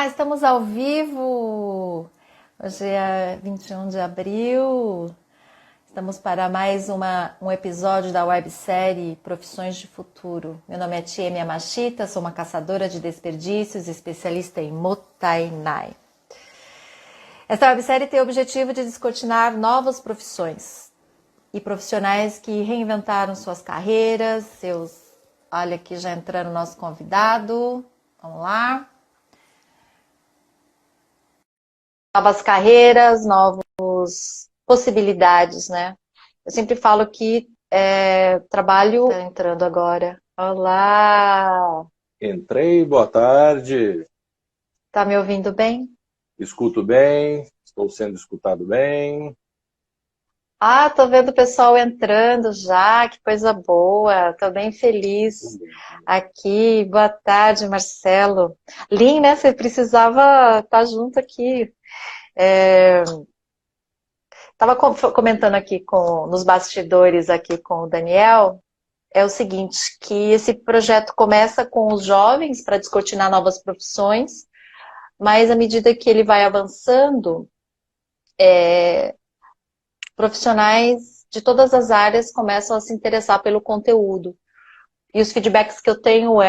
Estamos ao vivo. Hoje é 21 de abril. Estamos para mais um episódio da websérie Profissões de Futuro. Meu nome é Tieme Yamashita, sou uma caçadora de desperdícios, especialista em Mottainai. Esta websérie tem o objetivo de descortinar novas profissões e profissionais que reinventaram suas carreiras, Olha aqui já entrando o nosso convidado. Vamos lá. Novas carreiras, novas possibilidades, né? Eu sempre falo que trabalho... Tá entrando agora. Olá! Entrei, boa tarde. Tá me ouvindo bem? Escuto bem, estou sendo escutado bem. Tô vendo o pessoal entrando já, que coisa boa. Tô bem feliz aqui. Boa tarde, Marcelo. Lin, né? Você precisava estar junto aqui. Estava comentando aqui nos bastidores aqui com o Daniel, é o seguinte, que esse projeto começa com os jovens para descortinar novas profissões, mas à medida que ele vai avançando, profissionais de todas as áreas começam a se interessar pelo conteúdo. E os feedbacks que eu tenho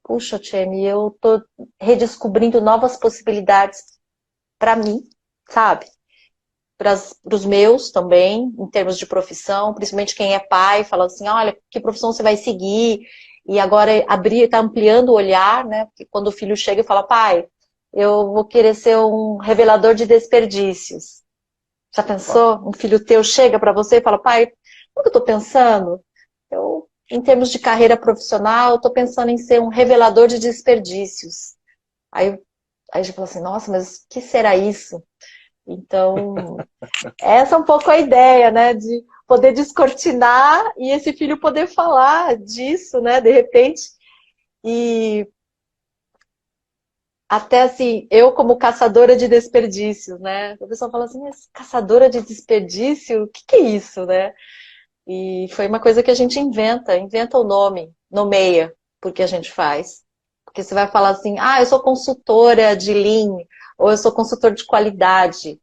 puxa, Tieme, eu estou redescobrindo novas possibilidades para mim, sabe? Para os meus também, em termos de profissão, principalmente quem é pai, fala assim, olha, que profissão você vai seguir? E agora está ampliando o olhar, né? Porque quando o filho chega e fala, pai, eu vou querer ser um revelador de desperdícios. Já pensou? Um filho teu chega para você e fala, pai, o que eu estou pensando? Em termos de carreira profissional, eu estou pensando em ser um revelador de desperdícios. Aí a gente fala assim, nossa, mas o que será isso? Então, essa é um pouco a ideia, né? De poder descortinar e esse filho poder falar disso, né? De repente. E até assim, eu como caçadora de desperdícios, né? O pessoal fala assim, mas caçadora de desperdício? O que é isso, né? E foi uma coisa que a gente inventa o nome, nomeia, porque a gente faz. Porque você vai falar assim, eu sou consultora de Lean, ou eu sou consultor de qualidade.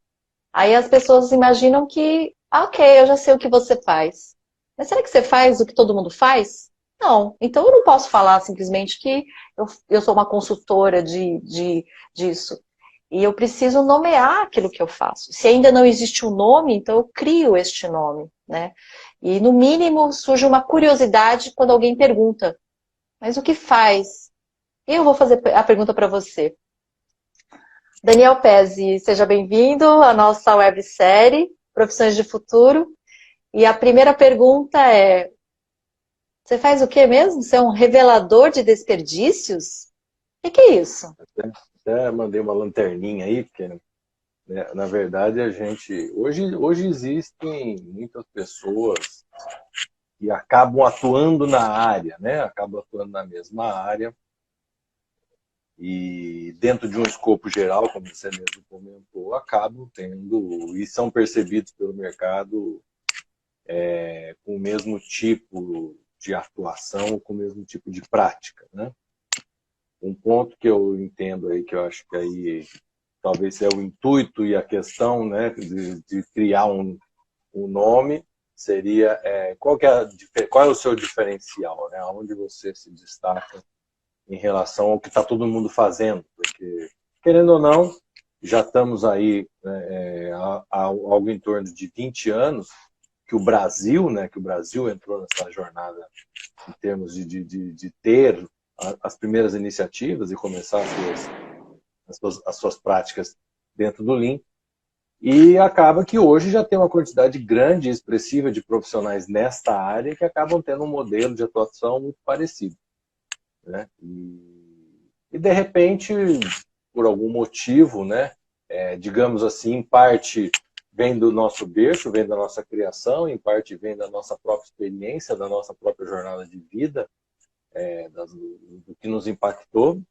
Aí as pessoas imaginam que, ok, eu já sei o que você faz. Mas será que você faz o que todo mundo faz? Não. Então eu não posso falar simplesmente que eu sou uma consultora disso. E eu preciso nomear aquilo que eu faço. Se ainda não existe um nome, então eu crio este nome, né? E no mínimo surge uma curiosidade quando alguém pergunta, mas o que faz? E eu vou fazer a pergunta para você. Daniel Pezzi, seja bem-vindo à nossa websérie Profissões de Futuro. E a primeira pergunta é, você faz o quê mesmo? Você é um revelador de desperdícios? O que é isso? Até mandei uma lanterninha aí, porque na verdade a gente... Hoje existem muitas pessoas que acabam atuando na área, né? Acabam atuando na mesma área. E dentro de um escopo geral, como você mesmo comentou, acabam tendo e são percebidos pelo mercado com o mesmo tipo de atuação, com o mesmo tipo de prática, né? Um ponto que eu entendo aí, que eu acho que aí talvez é o intuito e a questão, né, de criar um nome, seria qual é o seu diferencial, né? Onde você se destaca em relação ao que está todo mundo fazendo, porque, querendo ou não, já estamos aí há algo em torno de 20 anos que o Brasil, né, que o Brasil entrou nessa jornada em termos de ter as primeiras iniciativas e começar as suas práticas dentro do Lean. E acaba que hoje já tem uma quantidade grande e expressiva de profissionais nesta área que acabam tendo um modelo de atuação muito parecido, né? E de repente, por algum motivo, né, digamos assim, em parte vem do nosso berço, vem da nossa criação, em parte vem da nossa própria experiência, da nossa própria jornada de vida, do que nos impactou.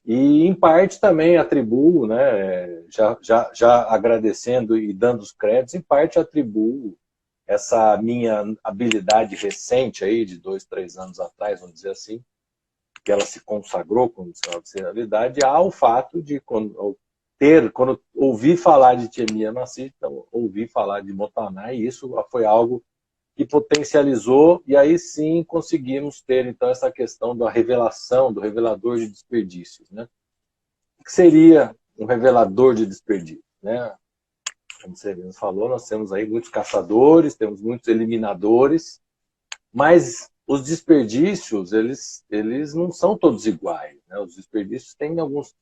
E em parte também atribuo, né, já agradecendo e dando os créditos, em parte atribuo essa minha habilidade recente aí, de 2, 3 anos atrás, vamos dizer assim, que ela se consagrou como sinodalidade, ao fato de, quando ouvi falar de Tiemia Nascit, então, ouvi falar de Montanai, e isso foi algo que potencializou, e aí sim conseguimos ter então essa questão da revelação, do revelador de desperdícios, né? O que seria um revelador de desperdícios, né? Como você mesmo falou, nós temos aí muitos caçadores, temos muitos eliminadores, mas os desperdícios, eles não são todos iguais, né? Os desperdícios tem alguns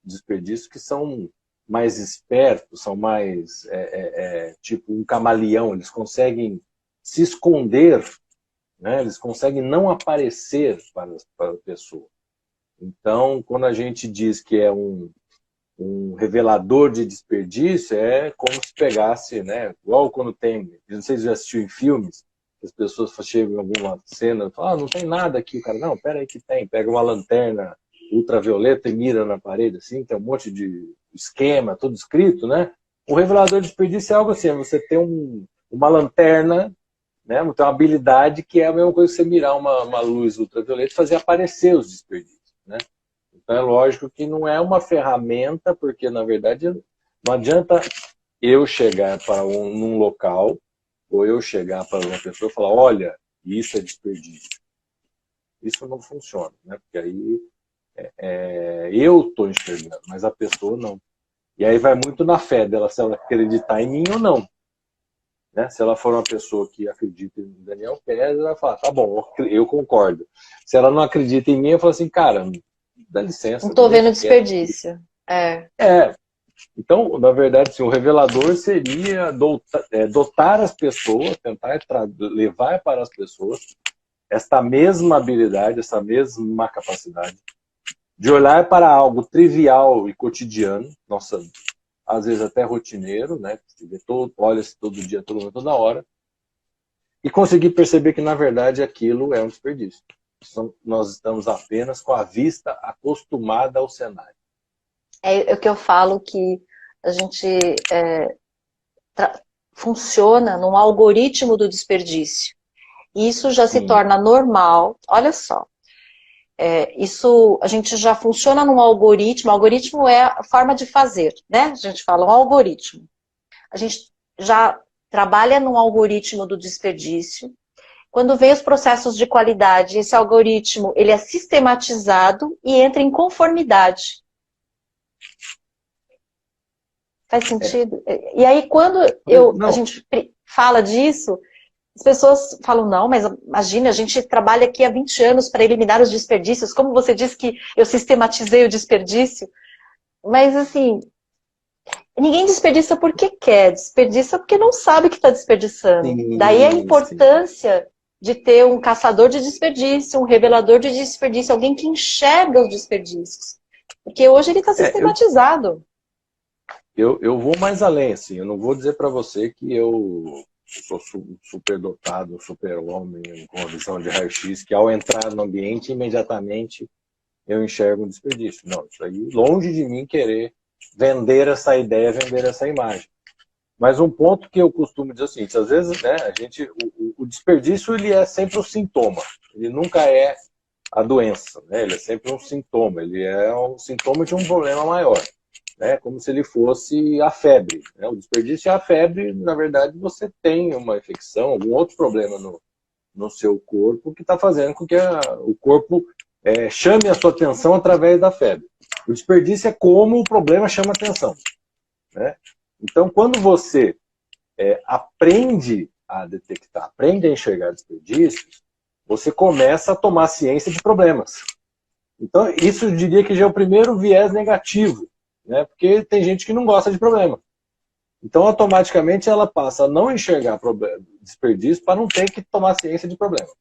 desperdícios que são mais espertos, são mais tipo um camaleão, eles conseguem se esconder, né? Eles conseguem não aparecer para a pessoa. Então, quando a gente diz que é um revelador de desperdício, é como se pegasse, né? Igual quando tem, não sei se já assistiu em filmes, as pessoas chegam em alguma cena e falam, não tem nada aqui, o cara, não, pera aí que tem, pega uma lanterna ultravioleta e mira na parede, assim, tem um monte de esquema, tudo escrito, né? O revelador de desperdício é algo assim, você tem uma lanterna, né? Tem uma habilidade que é a mesma coisa que você mirar uma luz ultravioleta e fazer aparecer os desperdícios, né? Então é lógico que não é uma ferramenta, porque na verdade não adianta eu chegar para num local, ou eu chegar para uma pessoa e falar, olha, isso é desperdício. Isso não funciona, né? Porque aí eu estou enxergando, mas a pessoa não. E aí vai muito na fé dela, se ela acreditar em mim ou não. Né? Se ela for uma pessoa que acredita em Daniel Pérez, ela vai falar, tá bom, eu concordo. Se ela não acredita em mim, eu falo assim, cara, dá licença. Não estou vendo desperdício. Então, na verdade, assim, o revelador seria dotar as pessoas, tentar levar para as pessoas esta mesma habilidade, essa mesma capacidade de olhar para algo trivial e cotidiano, nossa, às vezes até rotineiro, né? Olha-se todo dia, toda hora, e conseguir perceber que, na verdade, aquilo é um desperdício. Nós estamos apenas com a vista acostumada ao cenário. É o que eu falo, que a gente funciona num algoritmo do desperdício. E isso já se torna normal. Olha só, isso a gente já funciona num algoritmo. O algoritmo é a forma de fazer, né? A gente fala um algoritmo. A gente já trabalha num algoritmo do desperdício. Quando vem os processos de qualidade, esse algoritmo ele é sistematizado e entra em conformidade. Faz sentido? E aí, quando a gente fala disso, as pessoas falam, não, mas imagina, a gente trabalha aqui há 20 anos para eliminar os desperdícios. Como você disse que eu sistematizei o desperdício. Mas, assim, ninguém desperdiça porque quer, desperdiça porque não sabe que está desperdiçando. Sim, daí a importância de ter um caçador de desperdício, um revelador de desperdício, alguém que enxerga os desperdícios. Porque hoje ele está sistematizado. Eu vou mais além, assim, eu não vou dizer para você que eu sou super dotado, super homem, com a visão de raio-x, que ao entrar no ambiente, imediatamente eu enxergo um desperdício. Não, isso aí, longe de mim querer vender essa ideia, vender essa imagem. Mas um ponto que eu costumo dizer é o seguinte, às vezes, né, o desperdício ele é sempre um sintoma, ele nunca é a doença, né? Ele é sempre um sintoma, ele é um sintoma de um problema maior. Né, como se ele fosse a febre. Né? O desperdício é a febre, na verdade, você tem uma infecção, algum outro problema no seu corpo que está fazendo com que o corpo chame a sua atenção através da febre. O desperdício é como o problema chama a atenção. Né? Então, quando você aprende a detectar, aprende a enxergar desperdícios, você começa a tomar ciência de problemas. Então, isso eu diria que já é o primeiro viés negativo. Né? Porque tem gente que não gosta de problema. Então, automaticamente, ela passa a não enxergar desperdício para não ter que tomar ciência de problema.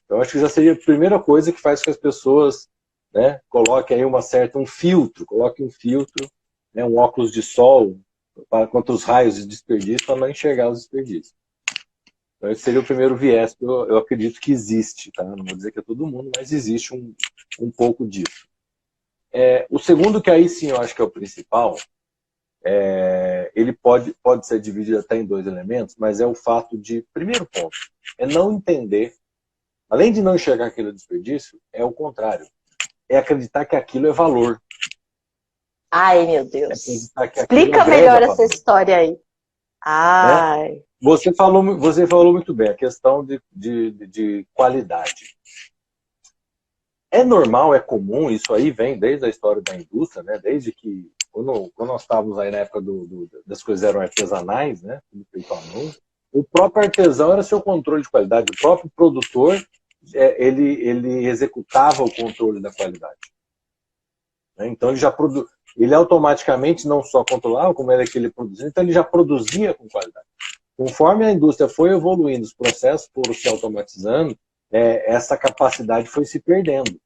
Então, acho que já seria a primeira coisa que faz com que as pessoas, né, coloquem aí um filtro, coloquem um filtro, né, um óculos de sol contra os raios de desperdício para não enxergar os desperdícios. Então, esse seria o primeiro viés que eu acredito que existe. Tá? Não vou dizer que é todo mundo, mas existe um pouco disso. O segundo, que aí sim eu acho que é o principal, ele pode ser dividido até em dois elementos, mas é o fato de, primeiro ponto, é não entender além de não enxergar aquilo desperdício, é o contrário. É acreditar que aquilo é valor. Ai, meu É Deus. acreditar que aquilo Explica agrega melhor essa valor. história aí. Né? Ai. Você falou muito bem, a questão de qualidade. É normal, é comum, isso aí vem desde a história da indústria, né? Desde que, quando nós estávamos aí na época das coisas eram artesanais, né? Tudo feito à mão, o próprio artesão era seu controle de qualidade, o próprio produtor, ele executava o controle da qualidade. Né? Então ele automaticamente não só controlava como era que ele produzia, então ele já produzia com qualidade. Conforme a indústria foi evoluindo, os processos foram se automatizando, essa capacidade foi se perdendo.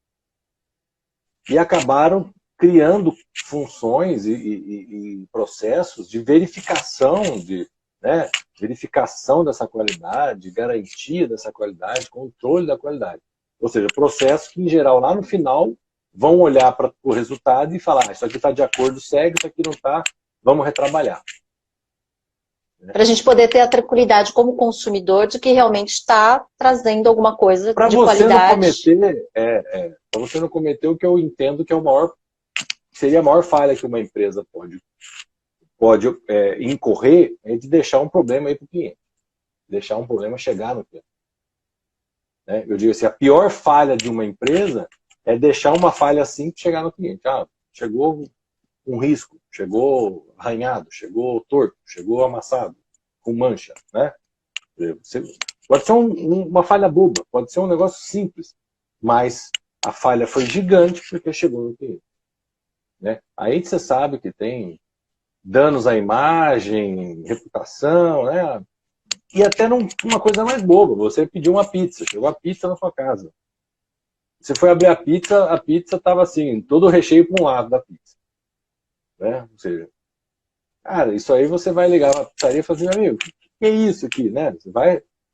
E acabaram criando funções e processos de verificação, né, verificação dessa qualidade, garantia dessa qualidade, controle da qualidade. Ou seja, processos que, em geral, lá no final, vão olhar para o resultado e falar, isso aqui está de acordo, segue, isso aqui não está, vamos retrabalhar. Para a gente poder ter a tranquilidade como consumidor de que realmente está trazendo alguma coisa Para de você não qualidade. cometer, para você não cometer o que eu entendo que é seria a maior falha que uma empresa pode incorrer, é de deixar um problema aí para o cliente, deixar um problema chegar no cliente. Né? Eu digo assim, a pior falha de uma empresa é deixar uma falha assim chegar no cliente. Ah, chegou um risco, chegou arranhado, chegou torto, chegou amassado, com mancha, né? Pode ser uma falha boba, pode ser um negócio simples, mas a falha foi gigante porque chegou no cliente. Né? Aí você sabe que tem danos à imagem, reputação, né? E até uma coisa mais boba, você pediu uma pizza, chegou a pizza na sua casa. Você foi abrir a pizza estava assim, todo o recheio para um lado da pizza. Né? Ou seja, cara, isso aí você vai ligar na pizzaria e falar assim, amigo, o que é isso aqui? Né?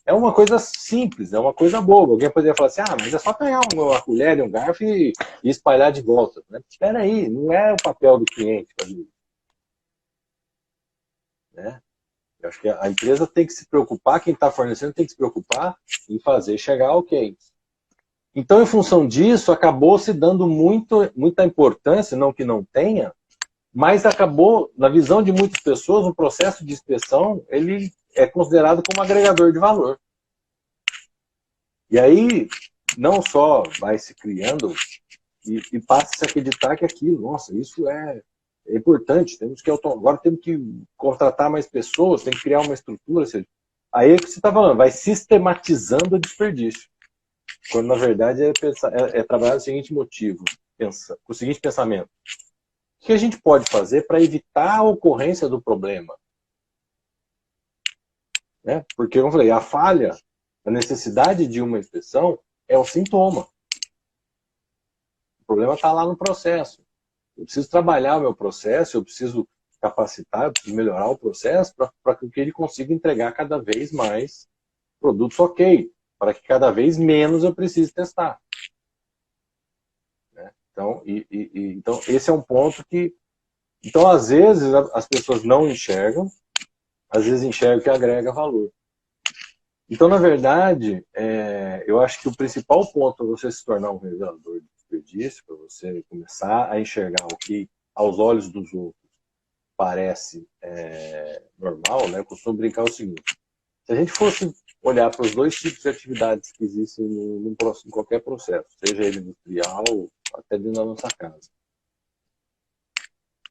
É uma coisa simples, é uma coisa boba. Alguém poderia falar assim, mas é só pegar uma colher e um garfo e espalhar de volta. Né? Espera aí, não é o papel do cliente fazer isso. Né? Eu acho que a empresa tem que se preocupar, quem está fornecendo tem que se preocupar em fazer chegar ao cliente. Então, em função disso, acabou se dando muita importância, não que não tenha, mas acabou, na visão de muitas pessoas, o processo de inspeção ele é considerado como agregador de valor. E aí, não só vai se criando e passa a se acreditar que aquilo, nossa, isso é importante, agora temos que contratar mais pessoas, tem que criar uma estrutura. Ou seja, aí é que você está falando, vai sistematizando o desperdício. Quando, na verdade, é trabalhar com o seguinte motivo, com o seguinte pensamento. O que a gente pode fazer para evitar a ocorrência do problema? Né? Porque, como eu falei, a falha, a necessidade de uma inspeção é um sintoma. O problema está lá no processo. Eu preciso trabalhar o meu processo, eu preciso capacitar, eu preciso melhorar o processo para que ele consiga entregar cada vez mais produtos ok, para que cada vez menos eu precise testar. Né? Então, esse é um ponto que... Então, às vezes, as pessoas não enxergam, às vezes enxergam que agrega valor. Então, na verdade, eu acho que o principal ponto para você se tornar um revelador de desperdício, para você começar a enxergar o que aos olhos dos outros parece normal, né? Eu costumo brincar o seguinte, se a gente fosse olhar para os dois tipos de atividades que existem em qualquer processo, seja ele industrial, até dentro da nossa casa,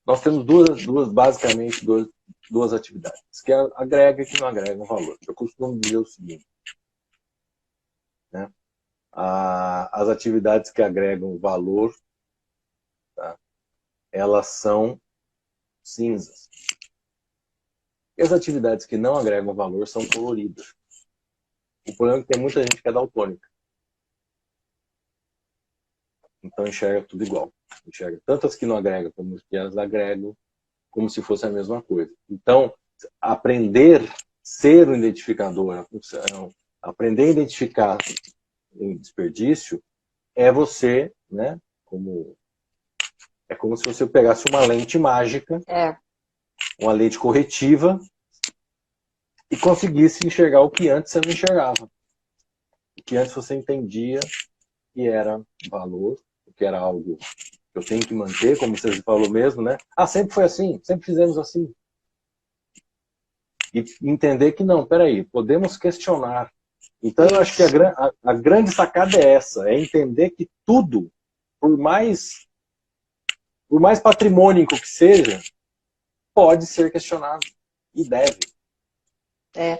nós temos basicamente duas atividades, que agrega e que não agrega valor. Eu costumo dizer o seguinte, né? As atividades que agregam valor, tá? Elas são cinzas. E as atividades que não agregam valor são coloridas. O problema é que tem muita gente que é daltônica. Então enxerga tudo igual. Enxerga tanto as que não agregam como as que elas agregam, como se fosse a mesma coisa. Então, aprender a ser um identificador, aprender a identificar um desperdício, é você, né, é como se você pegasse uma lente mágica, uma lente corretiva, e conseguisse enxergar o que antes você não enxergava. que antes você entendia que era valor, que era algo que eu tenho que manter, como você falou mesmo, né? Ah, sempre foi assim, sempre fizemos assim. E entender que não, peraí, podemos questionar. Então eu acho que Isso. a grande sacada é essa, é entender que tudo, por mais patrimônico que seja, pode ser questionado e deve. É.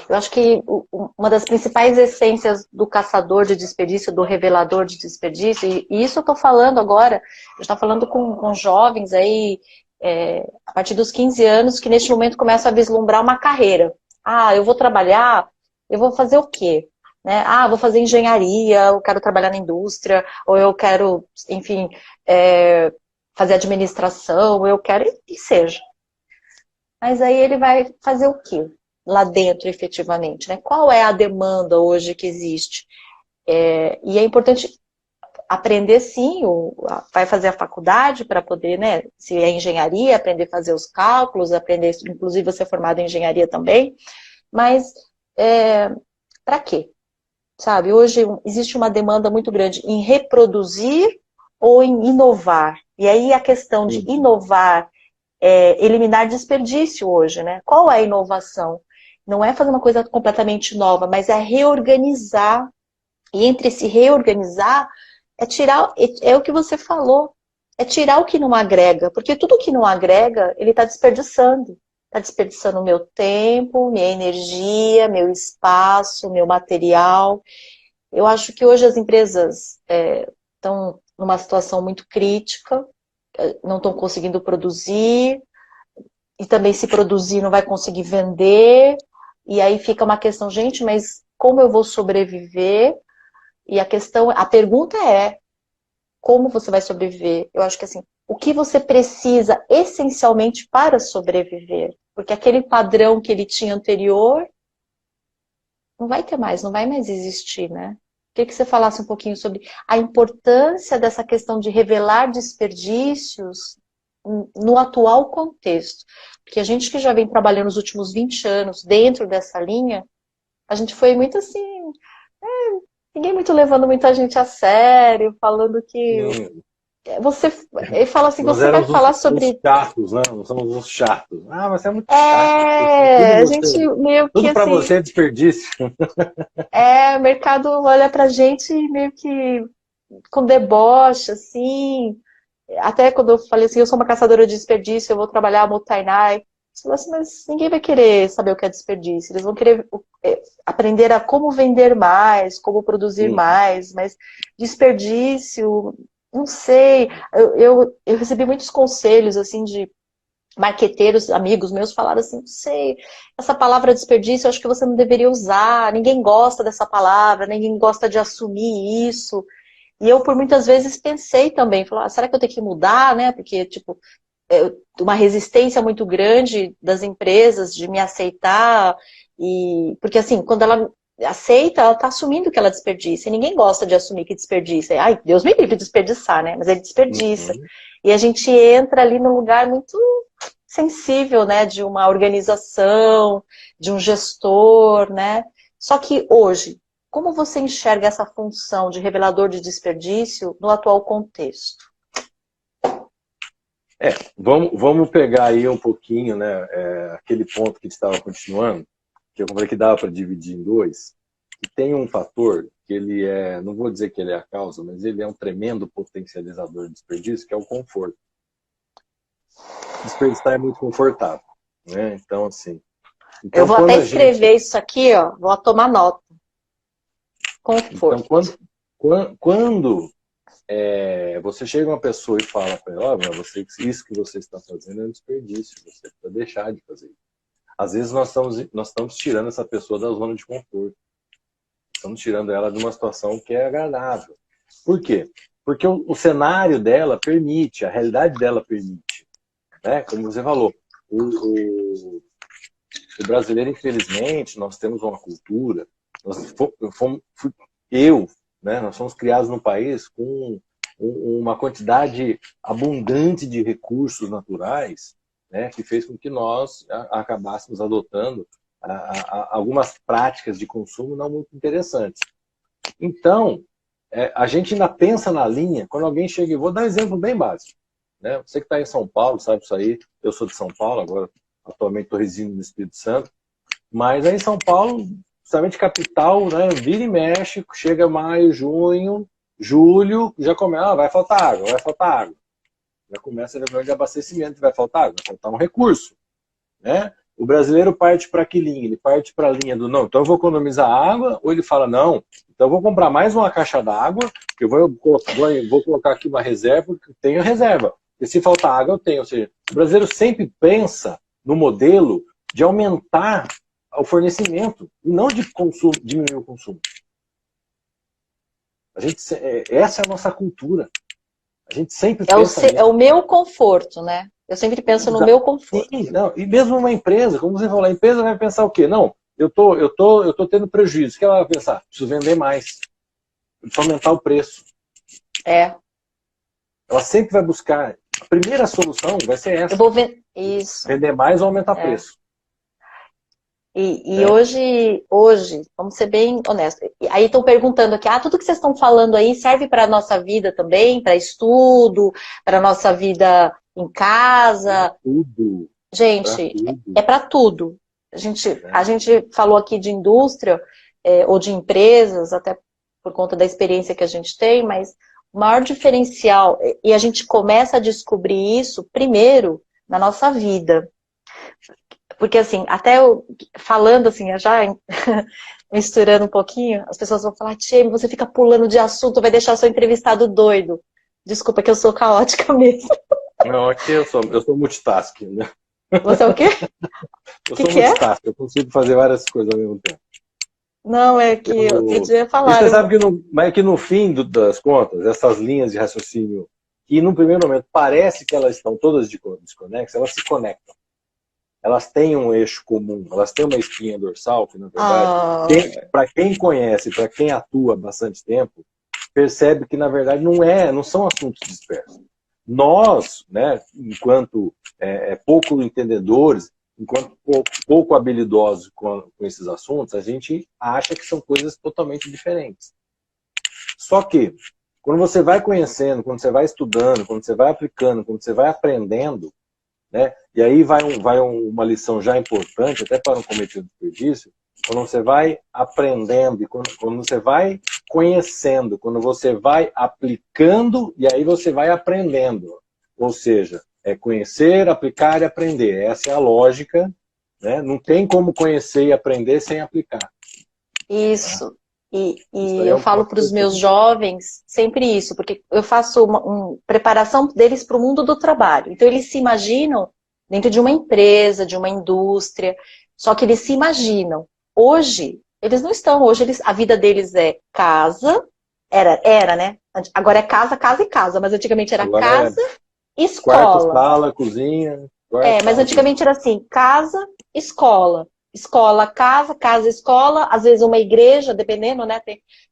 Eu acho que uma das principais essências do caçador de desperdício, do revelador de desperdício, e isso eu estou falando agora, eu estou falando com jovens aí, a partir dos 15 anos, que neste momento começam a vislumbrar uma carreira. Ah, eu vou trabalhar, eu vou fazer o quê? Né? Ah, vou fazer engenharia, eu quero trabalhar na indústria, ou eu quero, enfim, fazer administração, eu quero que seja. Mas aí ele vai fazer o quê lá dentro, efetivamente? Né? Qual é a demanda hoje que existe? E é importante aprender, sim, vai fazer a faculdade para poder, né, se é engenharia, aprender a fazer os cálculos, aprender, inclusive, você é formado em engenharia também, mas para quê? Sabe, hoje existe uma demanda muito grande em reproduzir ou em inovar. E aí a questão de inovar eliminar desperdício hoje, né? Qual é a inovação? Não é fazer uma coisa completamente nova, mas é reorganizar. E entre se reorganizar, é tirar, é o que você falou, é tirar o que não agrega, porque tudo que não agrega, ele está desperdiçando. Está desperdiçando o meu tempo, minha energia, meu espaço, meu material. Eu acho que hoje as empresas estão numa situação muito crítica, não estão conseguindo produzir, e também se produzir não vai conseguir vender, e aí fica uma questão, gente, mas como eu vou sobreviver? E a pergunta é, como você vai sobreviver? Eu acho que assim, o que você precisa essencialmente para sobreviver? Porque aquele padrão que ele tinha anterior não vai ter mais, não vai mais existir, né? Queria que você falasse um pouquinho sobre a importância dessa questão de revelar desperdícios no atual contexto. Porque a gente que já vem trabalhando os últimos 20 anos dentro dessa linha, a gente foi muito assim, ninguém muito levando muita gente a sério, falando que Sim. você, ele fala assim, Nós você vai éramos falar os sobre chatos, né? Nós somos os chatos. Ah, mas você é muito chato. Tudo a gente você, meio que tudo para assim, você é desperdício. o mercado olha pra gente meio que com deboche, assim. Até quando eu falei assim, eu sou uma caçadora de desperdício, eu vou trabalhar multi-night. Você falou assim, mas ninguém vai querer saber o que é desperdício. Eles vão querer aprender a como vender mais, como produzir Sim. mais, mas desperdício, não sei. Eu recebi muitos conselhos, assim, de marqueteiros, amigos meus, falaram assim, não sei, essa palavra desperdício eu acho que você não deveria usar, ninguém gosta dessa palavra, ninguém gosta de assumir isso. E eu, por muitas vezes, pensei também, falar, será que eu tenho que mudar, né? Porque, tipo, uma resistência muito grande das empresas de me aceitar. Porque, assim, quando ela aceita, ela está assumindo que ela desperdiça. E ninguém gosta de assumir que desperdiça. Ai, Deus me livre de desperdiçar, né? Mas ele desperdiça. Uhum. E a gente entra ali num lugar muito sensível, né? De uma organização, de um gestor, né? Só que hoje, como você enxerga essa função de revelador de desperdício no atual contexto? Vamos pegar aí um pouquinho, né, aquele ponto que estava continuando, que eu falei que dava para dividir em dois, e tem um fator que ele não vou dizer que ele é a causa, mas ele é um tremendo potencializador de desperdício, que é o conforto. Desperdiçar é muito confortável, né? Então, assim, Eu então vou até quando a gente, escrever isso aqui, ó, vou tomar nota. então Conforto. quando você chega uma pessoa e fala para ela, isso que você está fazendo é um desperdício, você precisa deixar de fazer isso. Às vezes nós estamos tirando essa pessoa da zona de conforto. Estamos tirando ela de uma situação que é agradável. Por quê? Porque o cenário dela permite, a realidade dela permite. Né? Como você falou, o brasileiro, infelizmente, nós temos uma cultura, nós fomos criados num país com uma quantidade abundante de recursos naturais, né, que fez com que nós acabássemos adotando algumas práticas de consumo não muito interessantes. Então, a gente ainda pensa na linha, quando alguém chega, e vou dar um exemplo bem básico, né? Você que está em São Paulo, sabe isso aí, eu sou de São Paulo, agora atualmente estou residindo no Espírito Santo, mas aí em São Paulo, principalmente capital, né, vira e mexe, chega maio, junho, julho, já começa, vai faltar água, vai faltar água. Já começa a reunião de abastecimento, vai faltar água, vai faltar um recurso, né? O brasileiro parte para que linha? Ele parte para a linha do não, então eu vou economizar água, ou ele fala, não, então eu vou comprar mais uma caixa d'água, que eu vou colocar aqui uma reserva, porque eu tenho reserva. E se faltar água, eu tenho. Ou seja, o brasileiro sempre pensa no modelo de aumentar o fornecimento, e não de consumo, diminuir o consumo. Essa é a nossa cultura. A gente sempre pensa nisso. É o meu conforto, né? Eu sempre penso no meu conforto. Sim, não, e mesmo uma empresa, como você falou, a empresa vai pensar o quê? Não, eu tô tendo prejuízo. O que ela vai pensar? Preciso vender mais. Preciso aumentar o preço. É. Ela sempre vai buscar. A primeira solução vai ser essa. Eu vou ver isso. Vender mais ou aumentar preço. E hoje, vamos ser bem honestos. Aí estão perguntando aqui, tudo que vocês estão falando aí serve para a nossa vida também, para estudo, para a nossa vida em casa? Tudo. Gente, é para tudo. A gente falou aqui de indústria ou de empresas, até por conta da experiência que a gente tem, mas o maior diferencial, e a gente começa a descobrir isso primeiro na nossa vida. Porque assim, até eu, falando assim, já misturando um pouquinho, as pessoas vão falar, Tchê, você fica pulando de assunto, vai deixar seu entrevistado doido. Desculpa que eu sou caótica mesmo. Não, aqui eu sou multitasking, né? Você é o quê? Eu sou multitasking, eu consigo fazer várias coisas ao mesmo tempo. Não, é que outro dia falaram. E você sabe que no fim das contas, essas linhas de raciocínio, que no primeiro momento parece que elas estão todas desconexas, elas se conectam. Elas têm um eixo comum, elas têm uma espinha dorsal, que na verdade, para quem conhece, para quem atua há bastante tempo, percebe que na verdade não são assuntos dispersos. Nós, né, enquanto pouco entendedores, enquanto pouco habilidosos com esses assuntos, a gente acha que são coisas totalmente diferentes. Só que, quando você vai conhecendo, quando você vai estudando, quando você vai aplicando, quando você vai aprendendo, né, e aí vai uma lição já importante, até para não cometer o desperdício, quando você vai aprendendo, e quando você vai conhecendo, quando você vai aplicando, e aí você vai aprendendo. Ou seja, é conhecer, aplicar e aprender. Essa é a lógica, né? Não tem como conhecer e aprender sem aplicar. Isso. E eu falo para os meus jovens sempre isso, porque eu faço uma preparação deles para o mundo do trabalho. Então, eles se imaginam dentro de uma empresa, de uma indústria, só que eles se imaginam. Hoje, eles não estão. Hoje, a vida deles é casa, era, né? Agora é casa, casa e casa, mas antigamente era Agora casa, escola. Quarto, sala, cozinha. Mas antigamente era assim, casa, escola. Escola, casa, casa, escola, às vezes uma igreja, dependendo, né?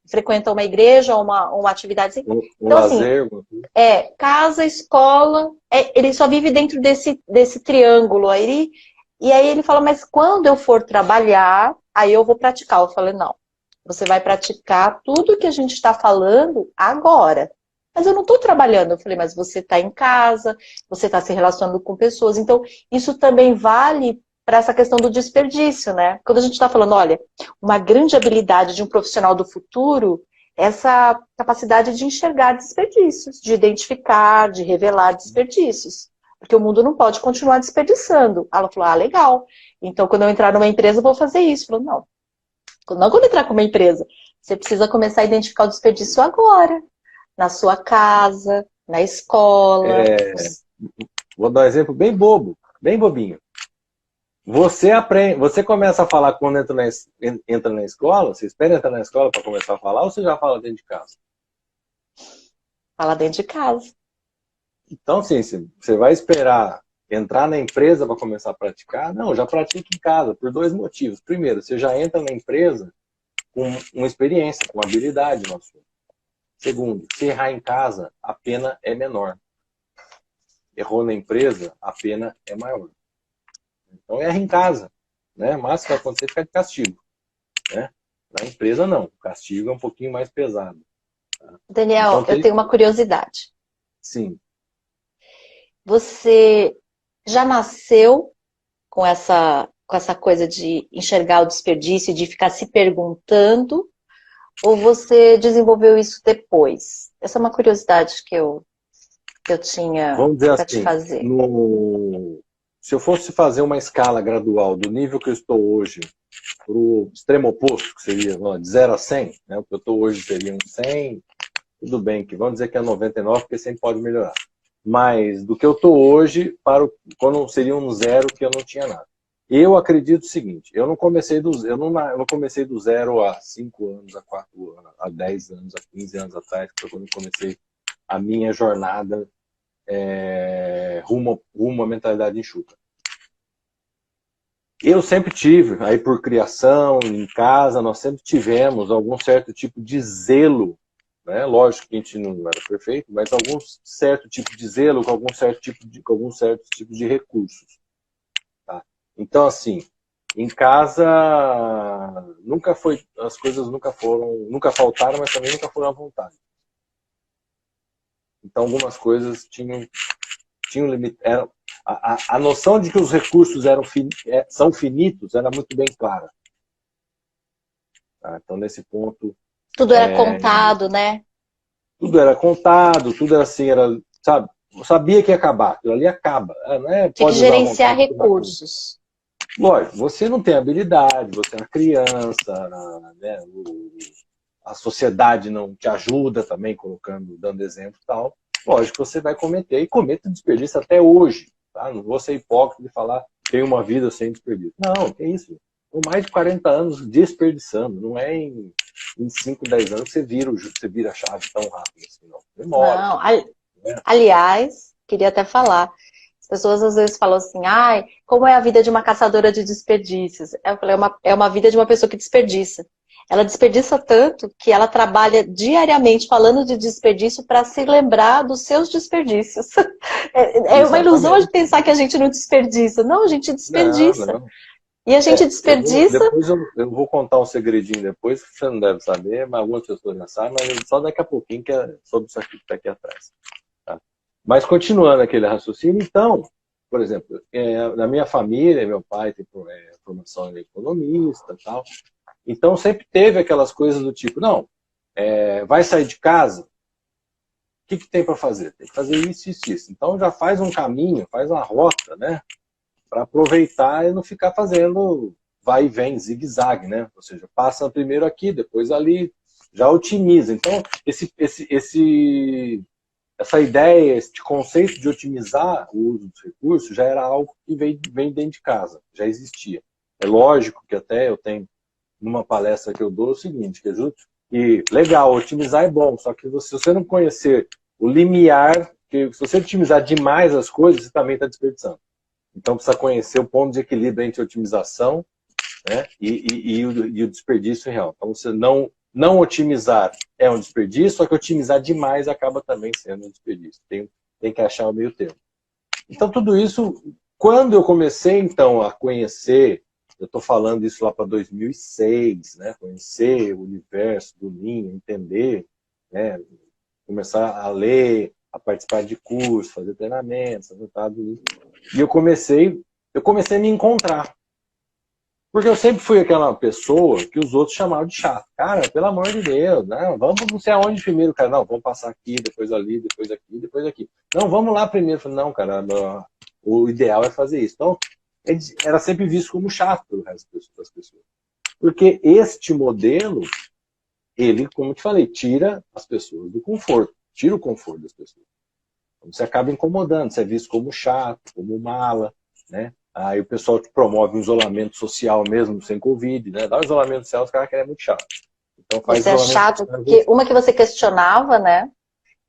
Frequenta uma igreja ou uma atividade assim. Então, lazer, assim, casa, escola, ele só vive dentro desse triângulo aí. E aí ele fala, mas quando eu for trabalhar, aí eu vou praticar. Eu falei, não, você vai praticar tudo que a gente está falando agora. Mas eu não estou trabalhando. Eu falei, mas você está em casa, você está se relacionando com pessoas. Então, isso também vale para essa questão do desperdício, né? Quando a gente está falando, olha, uma grande habilidade de um profissional do futuro, essa capacidade de enxergar desperdícios, de identificar, de revelar desperdícios. Porque o mundo não pode continuar desperdiçando. Ela falou, legal. Então, quando eu entrar numa empresa, eu vou fazer isso. Falou, não quando entrar com uma empresa, você precisa começar a identificar o desperdício agora. Na sua casa, na escola. Vou dar um exemplo bem bobo, bem bobinho. Você aprende, você começa a falar quando entra na escola, você espera entrar na escola para começar a falar ou você já fala dentro de casa? Fala dentro de casa. Então, sim, você vai esperar entrar na empresa para começar a praticar? Não, já pratica em casa, por dois motivos. Primeiro, você já entra na empresa com uma experiência, com habilidade no assunto. Segundo, se errar em casa, a pena é menor. Errou na empresa, a pena é maior. Então erra em casa, né? Mas o que vai acontecer é ficar de castigo, né? Na empresa, não. O castigo é um pouquinho mais pesado. Tá? Daniel, Então, eu tenho uma curiosidade. sim. Você já nasceu com essa coisa de enxergar o desperdício, de ficar se perguntando, ou você desenvolveu isso depois? Essa é uma curiosidade que eu tinha Vamos dizer para te assim, fazer. se eu fosse fazer uma escala gradual do nível que eu estou hoje para o extremo oposto, que seria de 0 a 100, né? O que eu estou hoje seria um 100, tudo bem, que vamos dizer que é 99, porque sempre pode melhorar. Mas do que eu estou hoje, quando seria um 0 que eu não tinha nada. Eu acredito o seguinte, eu não comecei do 0 a 5 anos, a 4 anos, a 10 anos, a 15 anos atrás, que foi quando eu comecei a minha jornada rumo à mentalidade enxuta. Eu sempre tive, aí por criação, em casa, nós sempre tivemos algum certo tipo de zelo, né? Lógico que a gente não era perfeito, mas algum certo tipo de zelo com algum certo tipo de recursos. Tá? Então, assim, em casa as coisas nunca faltaram, mas também nunca foram à vontade. Então, algumas coisas tinham limite. A noção de que os recursos são finitos era muito bem clara. Tá? Então, nesse ponto, Tudo era contado, né? tudo era contado, tudo era assim, sabe? Eu sabia que ia acabar, aquilo ali acaba. Não é, Tinha que pode usar à gerenciar vontade. recursos. Lógico, você não tem habilidade, você é uma criança, né? A sociedade não te ajuda também, dando exemplo e tal. Lógico que você vai cometer, e comete desperdício até hoje. Tá? Não vou ser hipócrita de falar tem uma vida sem desperdício. Não, que isso. Com mais de 40 anos desperdiçando. Não é em 5, 10 anos que você vira a chave tão rápido assim, não. Demora. Não, Né? aliás, queria até falar. As pessoas às vezes falam assim, ai, como é a vida de uma caçadora de desperdícios? Eu falei, é uma vida de uma pessoa que desperdiça. Ela desperdiça tanto que ela trabalha diariamente falando de desperdício para se lembrar dos seus desperdícios. É uma ilusão de Exatamente. pensar que a gente não desperdiça. Não, a gente Não, desperdiça. não. E a gente desperdiça. Depois eu vou contar um segredinho depois, que você não deve saber, mas algumas pessoas já sabem, mas só daqui a pouquinho que é sobre isso aqui que está aqui atrás. Tá? Mas continuando aquele raciocínio, então, por exemplo, na minha família, meu pai tem formação em economista e tal, então sempre teve aquelas coisas do tipo, não, vai sair de casa, o que tem para fazer? Tem que fazer isso, isso, isso. Então já faz um caminho, faz uma rota, né? Para aproveitar e não ficar fazendo vai e vem, zigue-zague, né? Ou seja, passa primeiro aqui, depois ali, já otimiza. Então, essa ideia, esse conceito de otimizar o uso dos recursos já era algo que vem dentro de casa, já existia. É lógico que até eu tenho, numa palestra que eu dou, o seguinte, que legal, otimizar é bom, só que se você não conhecer o limiar, que se você otimizar demais as coisas, você também está desperdiçando. Então precisa conhecer o ponto de equilíbrio entre a otimização, né, e o desperdício real. Então você não otimizar é um desperdício, só que otimizar demais acaba também sendo um desperdício. Tem que achar o meio termo. Então tudo isso, quando eu comecei então a conhecer, eu estou falando isso lá para 2006, né, conhecer o universo do Lean, entender, né, começar a ler, a participar de cursos, fazer treinamentos, e eu comecei a me encontrar. Porque eu sempre fui aquela pessoa que os outros chamavam de chato. Cara, pelo amor de Deus, não, vamos não sei aonde primeiro, cara. Não, vamos passar aqui, depois ali, depois aqui, depois aqui. Não, vamos lá primeiro. Falei, não, cara, o ideal é fazer isso. Então, era sempre visto como chato pelo resto das pessoas. Porque este modelo, ele, como eu te falei, tira as pessoas do conforto. Tira o conforto das pessoas. Então, você acaba incomodando, você é visto como chato, como mala, né? Aí o pessoal te promove um isolamento social mesmo, sem Covid, né? Dá um isolamento social, os caras querem muito chato. Então faz Você é isolamento chato, social. porque uma que você questionava, né?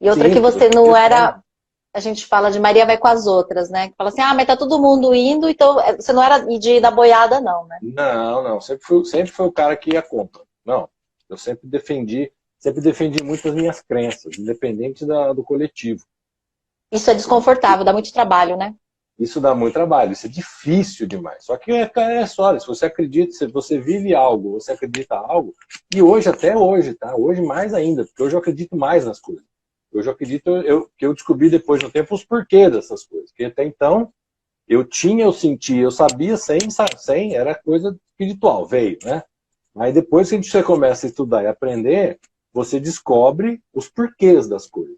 E outra Sim, que que você você não era. questiona. A gente fala de Maria vai com as outras, né? Que fala assim, ah, mas tá todo mundo indo, então você não era de ir na boiada, não, né? Não, sempre foi o cara que ia contra. Não, eu sempre defendi muito as minhas crenças, independente do coletivo. Isso é desconfortável, dá muito trabalho, né? Isso dá muito trabalho, isso é difícil demais. Só que é só, se você acredita, se você vive algo, você acredita algo, e hoje, até hoje, tá? Hoje mais ainda, porque hoje eu acredito mais nas coisas. Hoje eu acredito que eu descobri depois de um tempo os porquês dessas coisas. Porque até então, eu sentia, eu sabia sem, era coisa espiritual, veio, né? Aí depois que você começa a estudar e aprender, você descobre os porquês das coisas.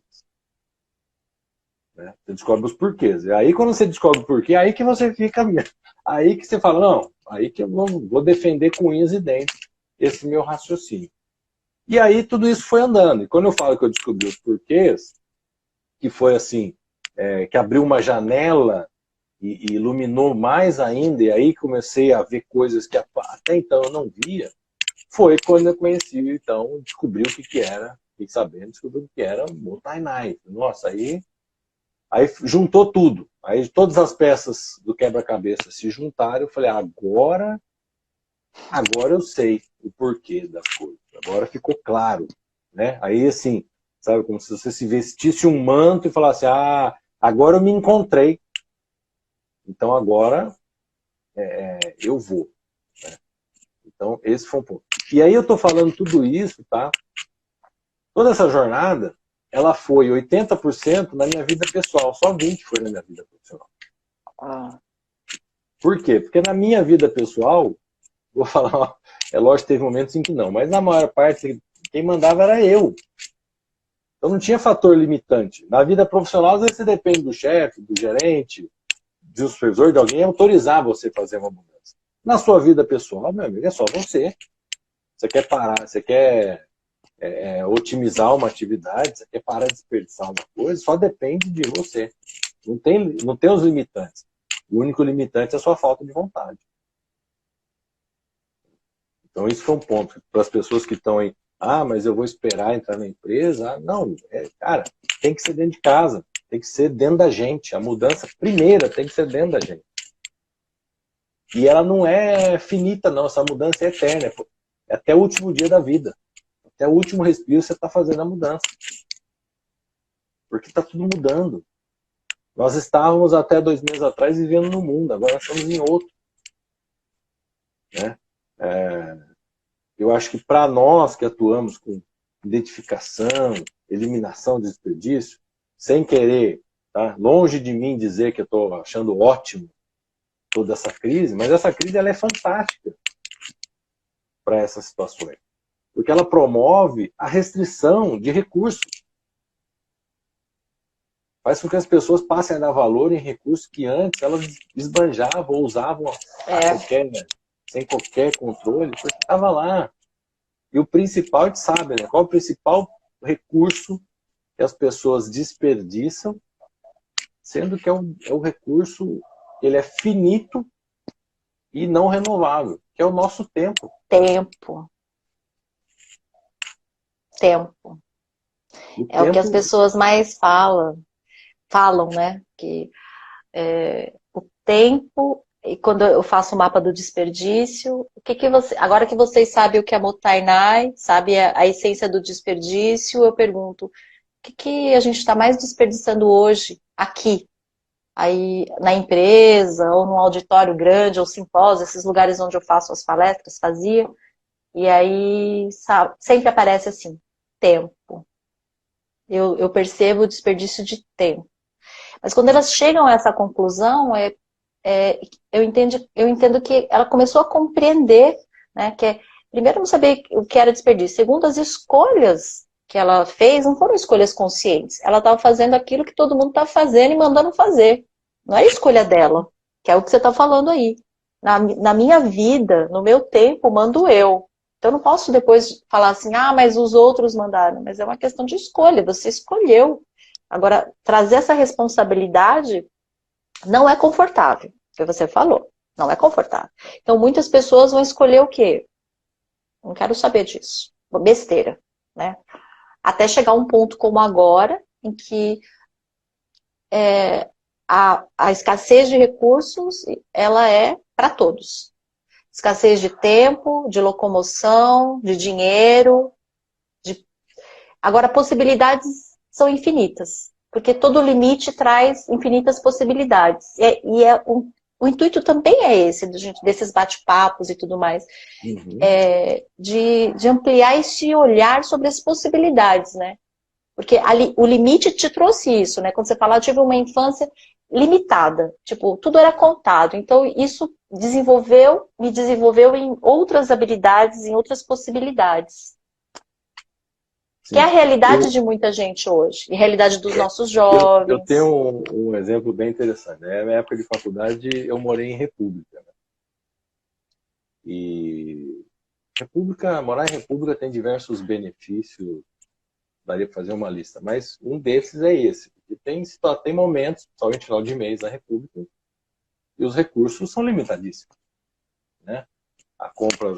Né? Você descobre os porquês. E aí quando você descobre o porquê, aí que você fica... Aí que você fala, não, aí que eu vou defender com unhas e dentes esse meu raciocínio. E aí tudo isso foi andando. E quando eu falo que eu descobri os porquês, que foi assim, que abriu uma janela e iluminou mais ainda, e aí comecei a ver coisas que até então eu não via, foi quando eu conheci, então, descobri o que era, fiquei sabendo, descobri o que era o Motainai. Nossa, aí juntou tudo. Aí todas as peças do quebra-cabeça se juntaram, eu falei, agora eu sei o porquê das coisas. Agora ficou claro, né? Aí assim, sabe, como se você se vestisse um manto e falasse, agora eu me encontrei. Então agora eu vou. Né? Então esse foi um ponto. E aí eu tô falando tudo isso, tá? Toda essa jornada, ela foi 80% na minha vida pessoal, só 20% foi na minha vida profissional. Por quê? Porque na minha vida pessoal, vou falar, é lógico que teve momentos em que não, mas na maior parte, quem mandava era eu. Então não tinha fator limitante. Na vida profissional, às vezes você depende do chefe, do gerente, do supervisor, de alguém autorizar você a fazer uma mudança. Na sua vida pessoal, meu amigo, é só você. Você quer parar, você quer otimizar uma atividade, você quer parar de desperdiçar uma coisa, só depende de você. Não tem os limitantes. O único limitante é a sua falta de vontade. Então isso foi um ponto. Para as pessoas que estão aí, mas eu vou esperar entrar na empresa. Não, cara, tem que ser dentro de casa. Tem que ser dentro da gente. A mudança primeira tem que ser dentro da gente. E ela não é finita, não. Essa mudança é eterna. É até o último dia da vida. Até o último respiro você está fazendo a mudança. Porque está tudo mudando. Nós estávamos até 2 meses atrás vivendo no mundo. Agora nós estamos em outro. Né? Eu acho que para nós que atuamos com identificação, eliminação de desperdício, sem querer, tá? Longe de mim dizer que eu estou achando ótimo toda essa crise, mas essa crise ela é fantástica para essas situações. Porque ela promove a restrição de recursos. Faz com que as pessoas passem a dar valor em recursos que antes elas esbanjavam ou usavam sem qualquer controle, porque estava lá. E o principal, a gente sabe, né? Qual é o principal recurso que as pessoas desperdiçam, sendo que é o recurso, ele é finito e não renovável, que é o nosso tempo. Tempo. É o que as pessoas mais falam, né? Que o tempo, e quando eu faço o mapa do desperdício, agora que vocês sabem o que é Motainai, sabe a essência do desperdício, eu pergunto, o que a gente está mais desperdiçando hoje, aqui? Aí na empresa, ou num auditório grande, ou simpósio, esses lugares onde eu faço as palestras, fazia, e aí sempre aparece assim, tempo. Eu percebo o desperdício de tempo. Mas quando elas chegam a essa conclusão, eu entendo que ela começou a compreender, né, que primeiro não saber o que era desperdício, segundo as escolhas que ela fez não foram escolhas conscientes, ela estava fazendo aquilo que todo mundo está fazendo e mandando fazer, não é a escolha dela, que é o que você está falando aí. Na minha vida, no meu tempo, mando eu. Então eu não posso depois falar assim, mas os outros mandaram, mas é uma questão de escolha, você escolheu. Agora, trazer essa responsabilidade não é confortável, o que você falou, não é confortável. Então, muitas pessoas vão escolher o quê? Não quero saber disso. Besteira, né? Até chegar a um ponto como agora, em que a escassez de recursos, ela é para todos. Escassez de tempo, de locomoção, de dinheiro. Agora, possibilidades são infinitas. Porque todo limite traz infinitas possibilidades. O intuito também é esse, desses bate-papos e tudo mais, de ampliar esse olhar sobre as possibilidades, né? Porque o limite te trouxe isso, né? Quando você fala, eu tive uma infância limitada, tipo, tudo era contado. Então, isso me desenvolveu em outras habilidades, em outras possibilidades. Sim. Que é a realidade de muita gente hoje, e a realidade dos nossos jovens. Eu tenho um exemplo bem interessante. Na minha época de faculdade, eu morei em república. Né? E morar em república tem diversos benefícios, daria para fazer uma lista, mas um desses é esse. Porque tem momentos, principalmente no final de mês na república, e os recursos são limitadíssimos. Né? A compra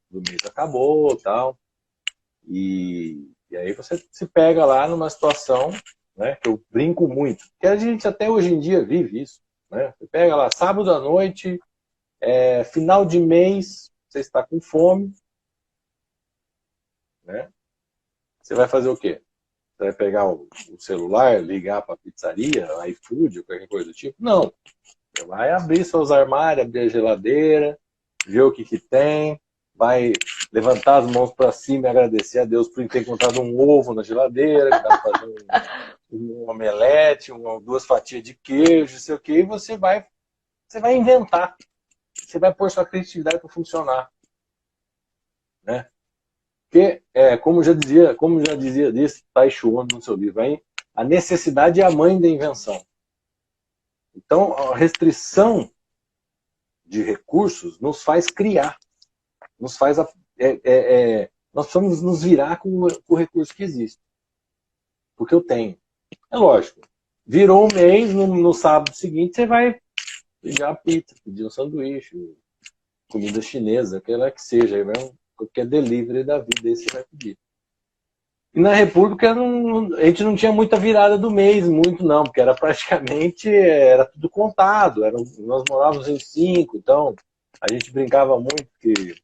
do mês acabou, tal, e aí você se pega lá numa situação, né, que eu brinco muito, que a gente até hoje em dia vive isso. Né? Você pega lá sábado à noite, final de mês, você está com fome, né? Você vai fazer o quê? Você vai pegar o celular, ligar para a pizzaria, iFood, ou qualquer coisa do tipo? Não. Você vai abrir seus armários, abrir a geladeira, ver o que tem, vai levantar as mãos para cima e agradecer a Deus por ter encontrado um ovo na geladeira, que está fazendo um omelete, 2 fatias de queijo, não sei o quê, e você vai inventar. Você vai pôr sua criatividade para funcionar. Né? Porque, como já dizia disse Taichuan no seu livro, a necessidade é a mãe da invenção. Então, a restrição de recursos nos faz criar. Nos faz nós precisamos nos virar com o recurso que existe. Porque eu tenho. É lógico. Virou um mês, no sábado seguinte, você vai pedir uma pizza, pedir um sanduíche, comida chinesa, aquela que seja. Aí vai qualquer delivery da vida, aí você vai pedir. E na República a gente não tinha muita virada do mês, muito não, porque era praticamente tudo contado. Nós morávamos em 5, então a gente brincava muito que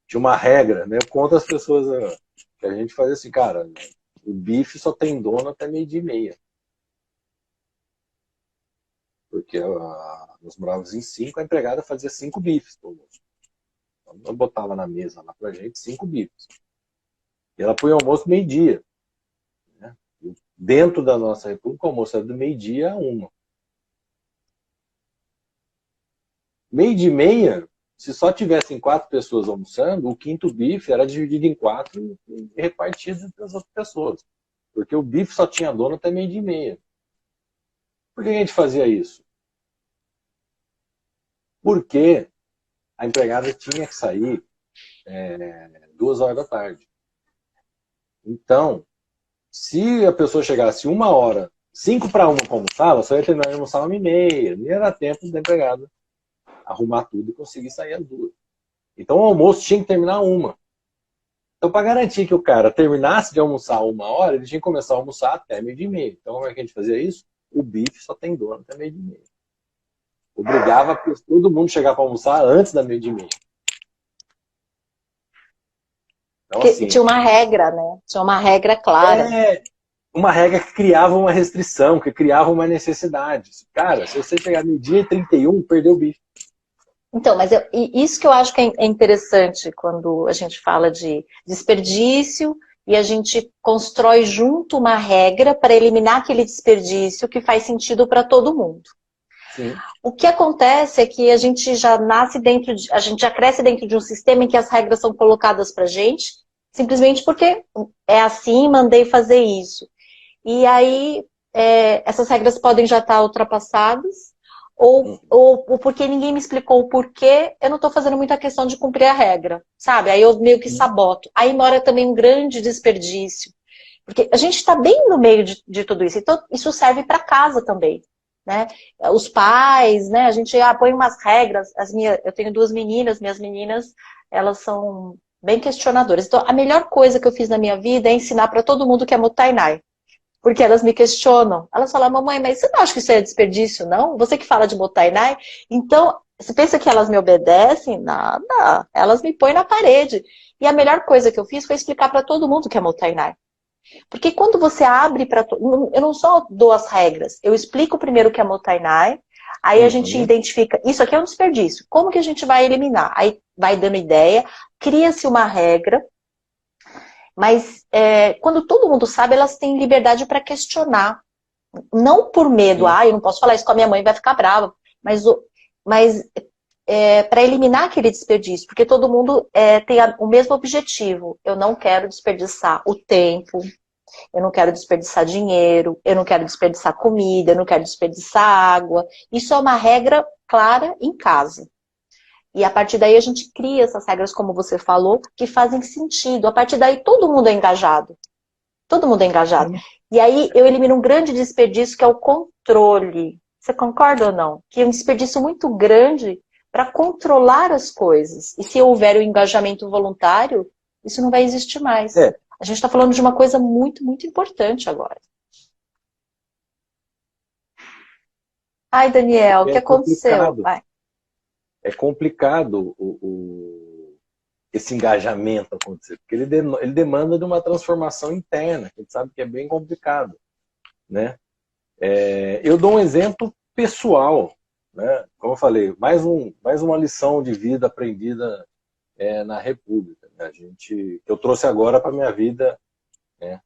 tinha uma regra, né? Eu conto às pessoas que a gente fazia assim, cara, o bife só tem dono até 12:30. Porque nós morávamos em 5, a empregada fazia 5 bifes por almoço. Então, eu botava na mesa lá pra gente 5 bifes. E ela põe o almoço 12:00. Né? Dentro da nossa república, o almoço era do 12:00 a 1. 12:30, se só tivessem 4 pessoas almoçando, o 5º bife era dividido em 4 e repartido entre as outras pessoas. Porque o bife só tinha dono até 12:30. Por que a gente fazia isso? Porque a empregada tinha que sair 2 horas da tarde. Então, se a pessoa chegasse 1 hora, 5 para 1 para almoçar, ela só ia terminar de almoçar 1:30. Nem era tempo da empregada arrumar tudo e conseguir sair às 2. Então o almoço tinha que terminar 1. Então, para garantir que o cara terminasse de almoçar 1 hora, ele tinha que começar a almoçar até 12:30. Então, como é que a gente fazia isso? O bife só tem dono até 12:30. Obrigava todo mundo chegar para almoçar antes da 12:30. Então, assim, tinha uma regra, né? Tinha uma regra clara. Uma regra que criava uma restrição, que criava uma necessidade. Cara, se você chegar no dia 31, perdeu o bife. Então, mas isso que eu acho que é interessante quando a gente fala de desperdício e a gente constrói junto uma regra para eliminar aquele desperdício que faz sentido para todo mundo. Sim. O que acontece é que a gente já a gente já cresce dentro de um sistema em que as regras são colocadas para a gente, simplesmente porque é assim, mandei fazer isso. E aí, essas regras podem já estar ultrapassadas, ou porque ninguém me explicou o porquê, eu não estou fazendo muita questão de cumprir a regra, sabe? Aí eu meio que saboto. Aí mora também um grande desperdício. Porque a gente está bem no meio de tudo isso. Então, isso serve para casa também. Né? Os pais, né? A gente põe umas regras. Eu tenho 2 meninas, minhas meninas, elas são bem questionadoras. Então, a melhor coisa que eu fiz na minha vida é ensinar para todo mundo que é Mottainai. Porque elas me questionam. Elas falam, mamãe, mas você não acha que isso é desperdício, não? Você que fala de Mottainai? Então, você pensa que elas me obedecem? Nada. Elas me põem na parede. E a melhor coisa que eu fiz foi explicar para todo mundo que é Mottainai. Porque quando você abre para... Eu não só dou as regras, eu explico primeiro o que é Motainai, aí a gente Uhum. identifica, isso aqui é um desperdício, como que a gente vai eliminar? Aí vai dando ideia, cria-se uma regra, mas quando todo mundo sabe, elas têm liberdade para questionar. Não por medo, Sim. eu não posso falar isso com a minha mãe, vai ficar brava, mas para eliminar aquele desperdício, porque todo mundo tem o mesmo objetivo. Eu não quero desperdiçar o tempo, eu não quero desperdiçar dinheiro, eu não quero desperdiçar comida, eu não quero desperdiçar água. Isso é uma regra clara em casa. E a partir daí a gente cria essas regras, como você falou, que fazem sentido. A partir daí todo mundo é engajado. Todo mundo é engajado. Sim. E aí eu elimino um grande desperdício que é o controle. Você concorda ou não? Que é um desperdício muito grande para controlar as coisas. E se houver o engajamento voluntário, isso não vai existir mais. É, A gente está falando de uma coisa muito, muito importante agora. Ai, Daniel, o que é aconteceu? complicado. Vai. É complicado esse engajamento acontecer, porque ele demanda de uma transformação interna, que a gente sabe que é bem complicado, né? Eu dou um exemplo pessoal, né? Como eu falei, mais uma lição de vida aprendida na República, né? Eu trouxe agora para minha vida, né?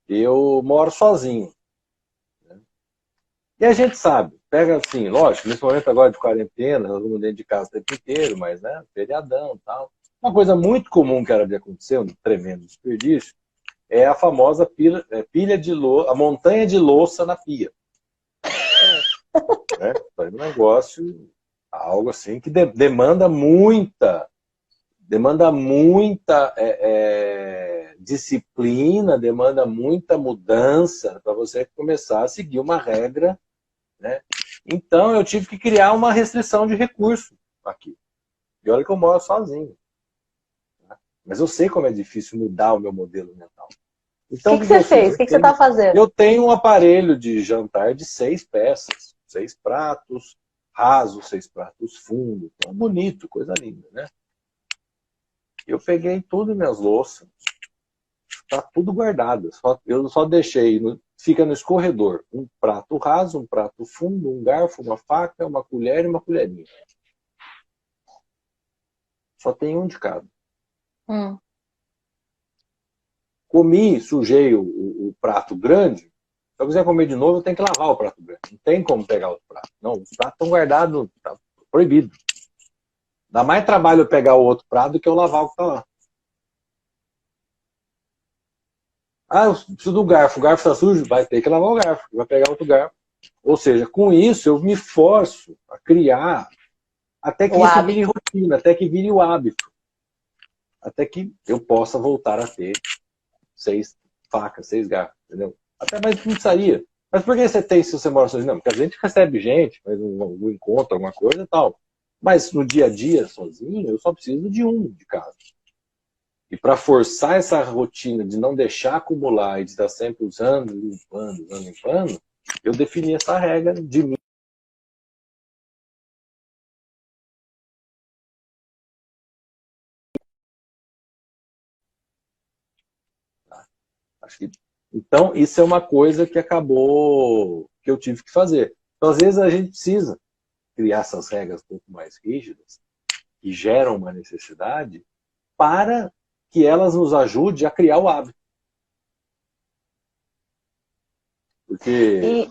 Eu moro sozinho, né? E a gente sabe, pega assim, lógico, nesse momento agora de quarentena, todo mundo dentro de casa o tempo inteiro, mas né, feriadão e tal. Uma coisa muito comum que era de acontecer, um tremendo desperdício, é a famosa pilha de louça, a montanha de louça na pia. Né? É um negócio, algo assim, que demanda muita disciplina, demanda muita mudança para você começar a seguir uma regra, né? Então eu tive que criar uma restrição de recurso aqui. E olha que eu moro sozinho. Né? Mas eu sei como é difícil mudar o meu modelo mental. O Então que o que que você eu fiz? fez? O que que você está fazendo? Eu tenho um aparelho de jantar de 6 peças, 6 pratos rasos, 6 pratos fundos. Então, bonito, coisa linda, né? Eu peguei tudo minhas louças, tá tudo guardado. Eu só deixei, fica no escorredor, um prato raso, um prato fundo, um garfo, uma faca, uma colher e uma colherinha. Só tem um de cada. Hum. Comi, sujei o prato grande. Se eu quiser comer de novo, eu tenho que lavar o prato grande. Não tem como pegar outro prato. Não, os pratos estão guardados, tá proibido. Dá mais trabalho eu pegar o outro prato do que eu lavar o que está lá. Ah, eu preciso do garfo. O garfo está sujo? Vai ter que lavar o garfo. Vai pegar outro garfo. Ou seja, com isso eu me forço a criar até que O isso vire hábito. rotina, até que vire o hábito. Até que eu possa voltar a ter 6 facas, 6 garfos, entendeu? Até mais pizzaria. Mas por que você tem se você mora sozinho? Não, porque a gente recebe gente, faz um encontro, alguma coisa e tal. Mas no dia a dia, sozinho, eu só preciso de um de casa. E para forçar essa rotina de não deixar acumular e de estar sempre usando, limpando, usando, limpando, eu defini essa regra de mim. Acho que... Então, isso é uma coisa que acabou, que eu tive que fazer. Então, às vezes, a gente precisa criar essas regras um pouco mais rígidas, que geram uma necessidade, para que elas nos ajudem a criar o hábito. Porque E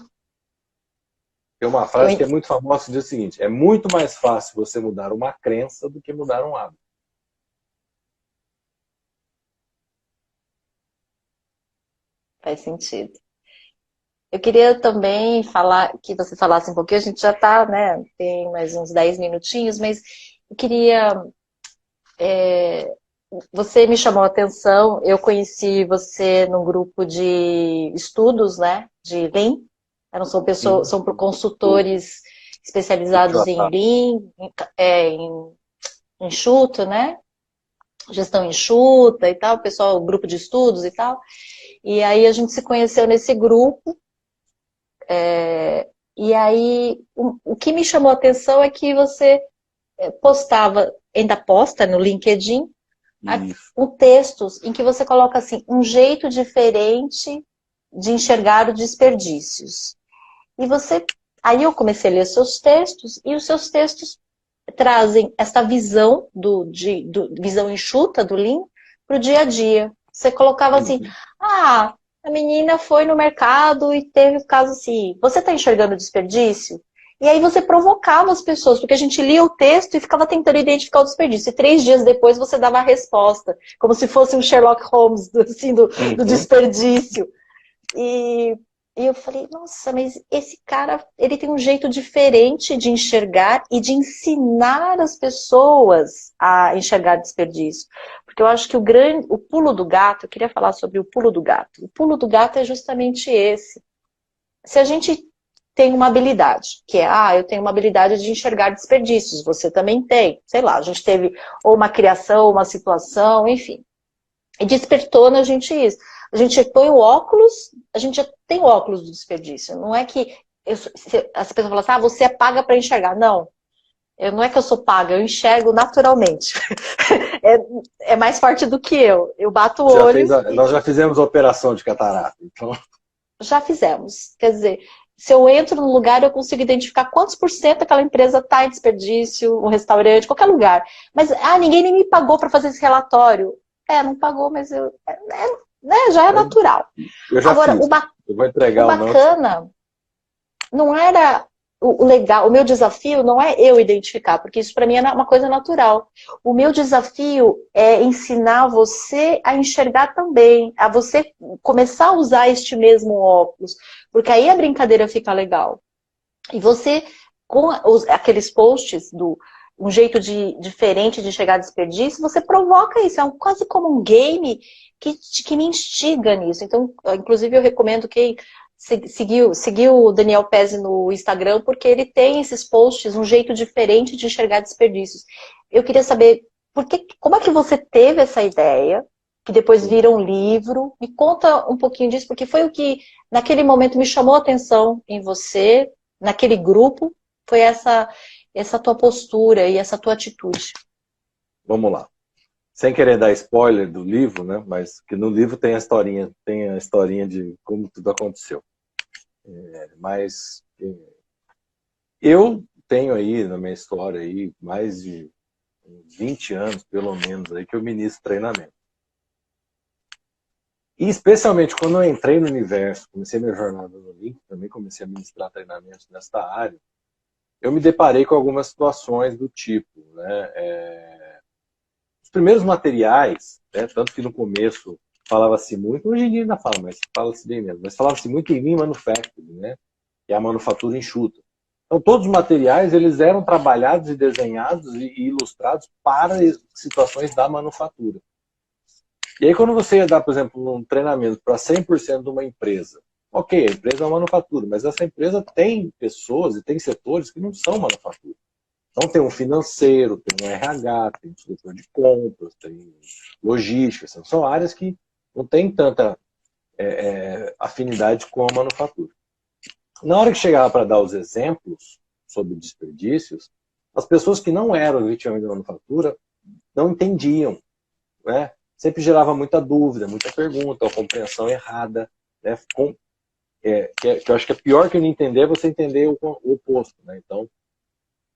tem uma eu, frase que é muito famosa que diz o seguinte: é muito mais fácil você mudar uma crença do que mudar um hábito. faz sentido. Eu queria também falar, que você falasse um pouquinho, a gente já está, né, tem mais uns 10 minutinhos, mas eu queria, você me chamou a atenção, eu conheci você num grupo de estudos, né, de Lean, são pessoas, Sim, são o consultores especializados em PJ. Lean, em enxuto, né, gestão enxuta e tal, pessoal, grupo de estudos e tal, e aí a gente se conheceu nesse grupo. E aí, o que me chamou a atenção é que você postava, ainda posta no LinkedIn, Isso. Com textos em que você coloca assim, um jeito diferente de enxergar os desperdícios. E aí eu comecei a ler seus textos, e os seus textos trazem essa visão visão enxuta do Lean para o dia a dia. Você colocava assim, a menina foi no mercado e teve o caso assim, você está enxergando desperdício? E aí você provocava as pessoas, porque a gente lia o texto e ficava tentando identificar o desperdício. E 3 dias depois você dava a resposta, como se fosse um Sherlock Holmes assim, do desperdício. E eu falei, nossa, mas esse cara, ele tem um jeito diferente de enxergar e de ensinar as pessoas a enxergar desperdício. Porque eu acho que o pulo do gato, eu queria falar sobre o pulo do gato. O pulo do gato é justamente esse. Se a gente tem uma habilidade, que é, eu tenho uma habilidade de enxergar desperdícios, você também tem. Sei lá, a gente teve ou uma criação, ou uma situação, enfim. E despertou na gente isso. A gente põe o óculos, a gente já tem o óculos do desperdício. Não é que as pessoas falam assim, você é paga para enxergar. Não, não é que eu sou paga, eu enxergo naturalmente. É mais forte do que eu. Eu bato o olho. Nós já fizemos a operação de catarata, então. Já fizemos. Quer dizer, se eu entro num lugar, eu consigo identificar quantos por cento aquela empresa está em desperdício, um restaurante, qualquer lugar. Mas, ninguém nem me pagou para fazer esse relatório. Não pagou, mas já é natural. Eu já Agora, fiz. Eu vou entregar o bacana não era o legal. O meu desafio não é eu identificar, porque isso para mim é uma coisa natural. O meu desafio é ensinar você a enxergar também, a você começar a usar este mesmo óculos, porque aí a brincadeira fica legal. E você, com aqueles posts um jeito diferente de enxergar desperdício, você provoca isso. É quase como um game que me instiga nisso. Então, inclusive, eu recomendo quem seguiu o Daniel Pezzi no Instagram, porque ele tem esses posts, um jeito diferente de enxergar desperdícios. Eu queria saber, como é que você teve essa ideia, que depois vira um livro? Me conta um pouquinho disso, porque foi o que, naquele momento, me chamou a atenção em você, naquele grupo, foi essa tua postura e essa tua atitude. Vamos lá. Sem querer dar spoiler do livro, né? Mas que no livro tem a historinha de como tudo aconteceu. Mas eu tenho aí na minha história aí mais de 20 anos, pelo menos, aí que eu ministro treinamento. E especialmente quando eu entrei no universo, comecei minha jornada no Link, também comecei a ministrar treinamentos nesta área, eu me deparei com algumas situações do tipo, né? Os primeiros materiais, né, tanto que no começo falava-se muito, hoje em dia ainda fala, mas fala-se bem mesmo, mas falava-se muito em Lean Manufacturing, né? Que é a manufatura enxuta. Então todos os materiais eles eram trabalhados e desenhados e ilustrados para situações da manufatura. E aí quando você ia dar, por exemplo, um treinamento para 100% de uma empresa, ok, a empresa é uma manufatura, mas essa empresa tem pessoas e tem setores que não são manufatura. Então tem um financeiro, tem um RH, tem um setor de compras, tem logística, são áreas que não tem tanta afinidade com a manufatura. Na hora que chegava para dar os exemplos sobre desperdícios, as pessoas que não eram vítimas de manufatura não entendiam, né? Sempre gerava muita dúvida, muita pergunta, ou compreensão errada, né? Que eu acho que é pior que não entender é você entender o oposto, né? Então,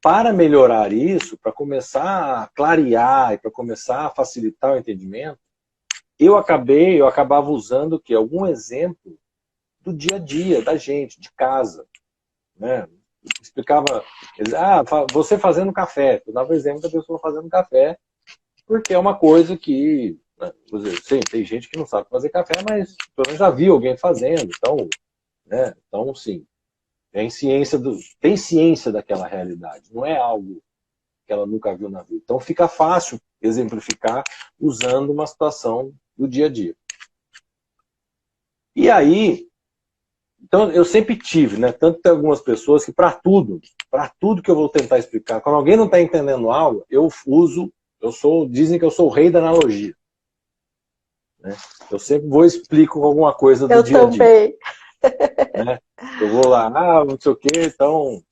para melhorar isso, para começar a clarear e para começar a facilitar o entendimento, eu acabava usando algum exemplo do dia a dia da gente, de casa, né? Explicava, você fazendo café, eu dava o exemplo da pessoa fazendo café, porque é uma coisa que, né, sim, tem gente que não sabe fazer café, mas eu já vi alguém fazendo, então, né? Então, sim, tem ciência daquela realidade, não é algo que ela nunca viu na vida. Então fica fácil exemplificar usando uma situação do dia a dia. E aí, então eu sempre tive, né? Tanto tem algumas pessoas que para tudo que eu vou tentar explicar, quando alguém não está entendendo algo, dizem que eu sou o rei da analogia. Né? Eu sempre explico alguma coisa do dia a dia. Eu também. Né? Eu vou lá, não sei o que, então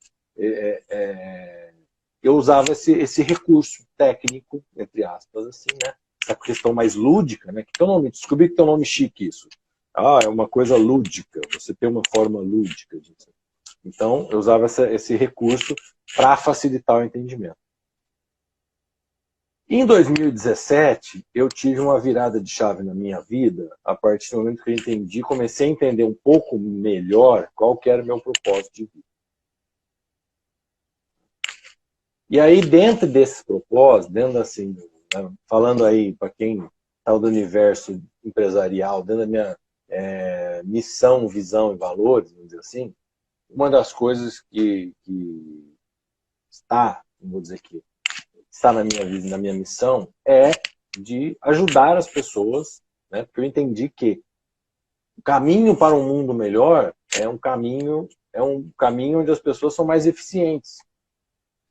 eu usava esse recurso técnico, entre aspas, assim, né? essa questão mais lúdica, né? Que é o nome, descobri que tem um nome chique isso. Ah, é uma coisa lúdica, você tem uma forma lúdica disso. Então, eu usava esse recurso para facilitar o entendimento. Em 2017, eu tive uma virada de chave na minha vida, a partir do momento que eu entendi, comecei a entender um pouco melhor qual que era o meu propósito de vida. E aí, dentro desses propósitos, dentro assim, né, falando aí para quem está do universo empresarial, dentro da minha missão, visão e valores, vamos dizer assim, uma das coisas que está, vou dizer que está na minha vida, na minha missão, é de ajudar as pessoas, né? Porque eu entendi que o caminho para um mundo melhor é um caminho onde as pessoas são mais eficientes.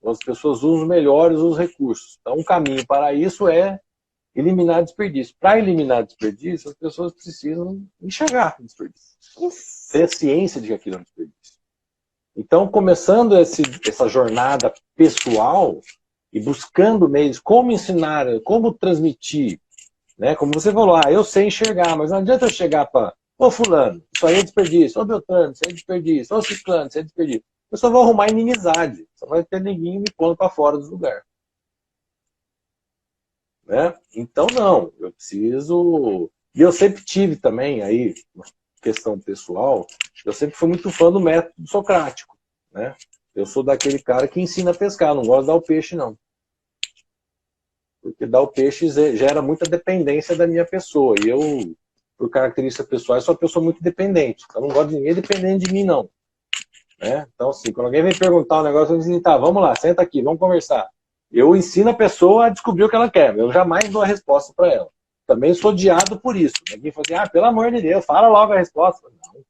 As pessoas usam melhores os recursos. Então, um caminho para isso é eliminar desperdício. Para eliminar desperdício, as pessoas precisam enxergar o desperdício. Ter ciência de que aquilo é um desperdício. Então, começando essa jornada pessoal e buscando meios, como ensinar, como transmitir, né? Como você falou, eu sei enxergar, mas não adianta eu chegar para, ô fulano, isso aí é desperdício, ô Beltrano, isso aí é desperdício, ô Ciclano, isso aí é desperdício. Eu só vou arrumar inimizade, só vai ter ninguém me pondo para fora do lugar. Né? Então, não, eu preciso... E eu sempre tive também, aí, uma questão pessoal, eu sempre fui muito fã do método socrático. Né? Eu sou daquele cara que ensina a pescar, não gosto de dar o peixe, não. Porque dar o peixe gera muita dependência da minha pessoa. E eu, por características pessoais, sou uma pessoa muito dependente. Eu não gosto de ninguém dependendo de mim, não. Né? Então, assim, quando alguém vem perguntar um negócio, eu digo, tá, vamos lá, senta aqui, vamos conversar. Eu ensino a pessoa a descobrir o que ela quer. Eu jamais dou a resposta para ela. Também sou odiado por isso. Alguém fala assim, pelo amor de Deus, fala logo a resposta. Não.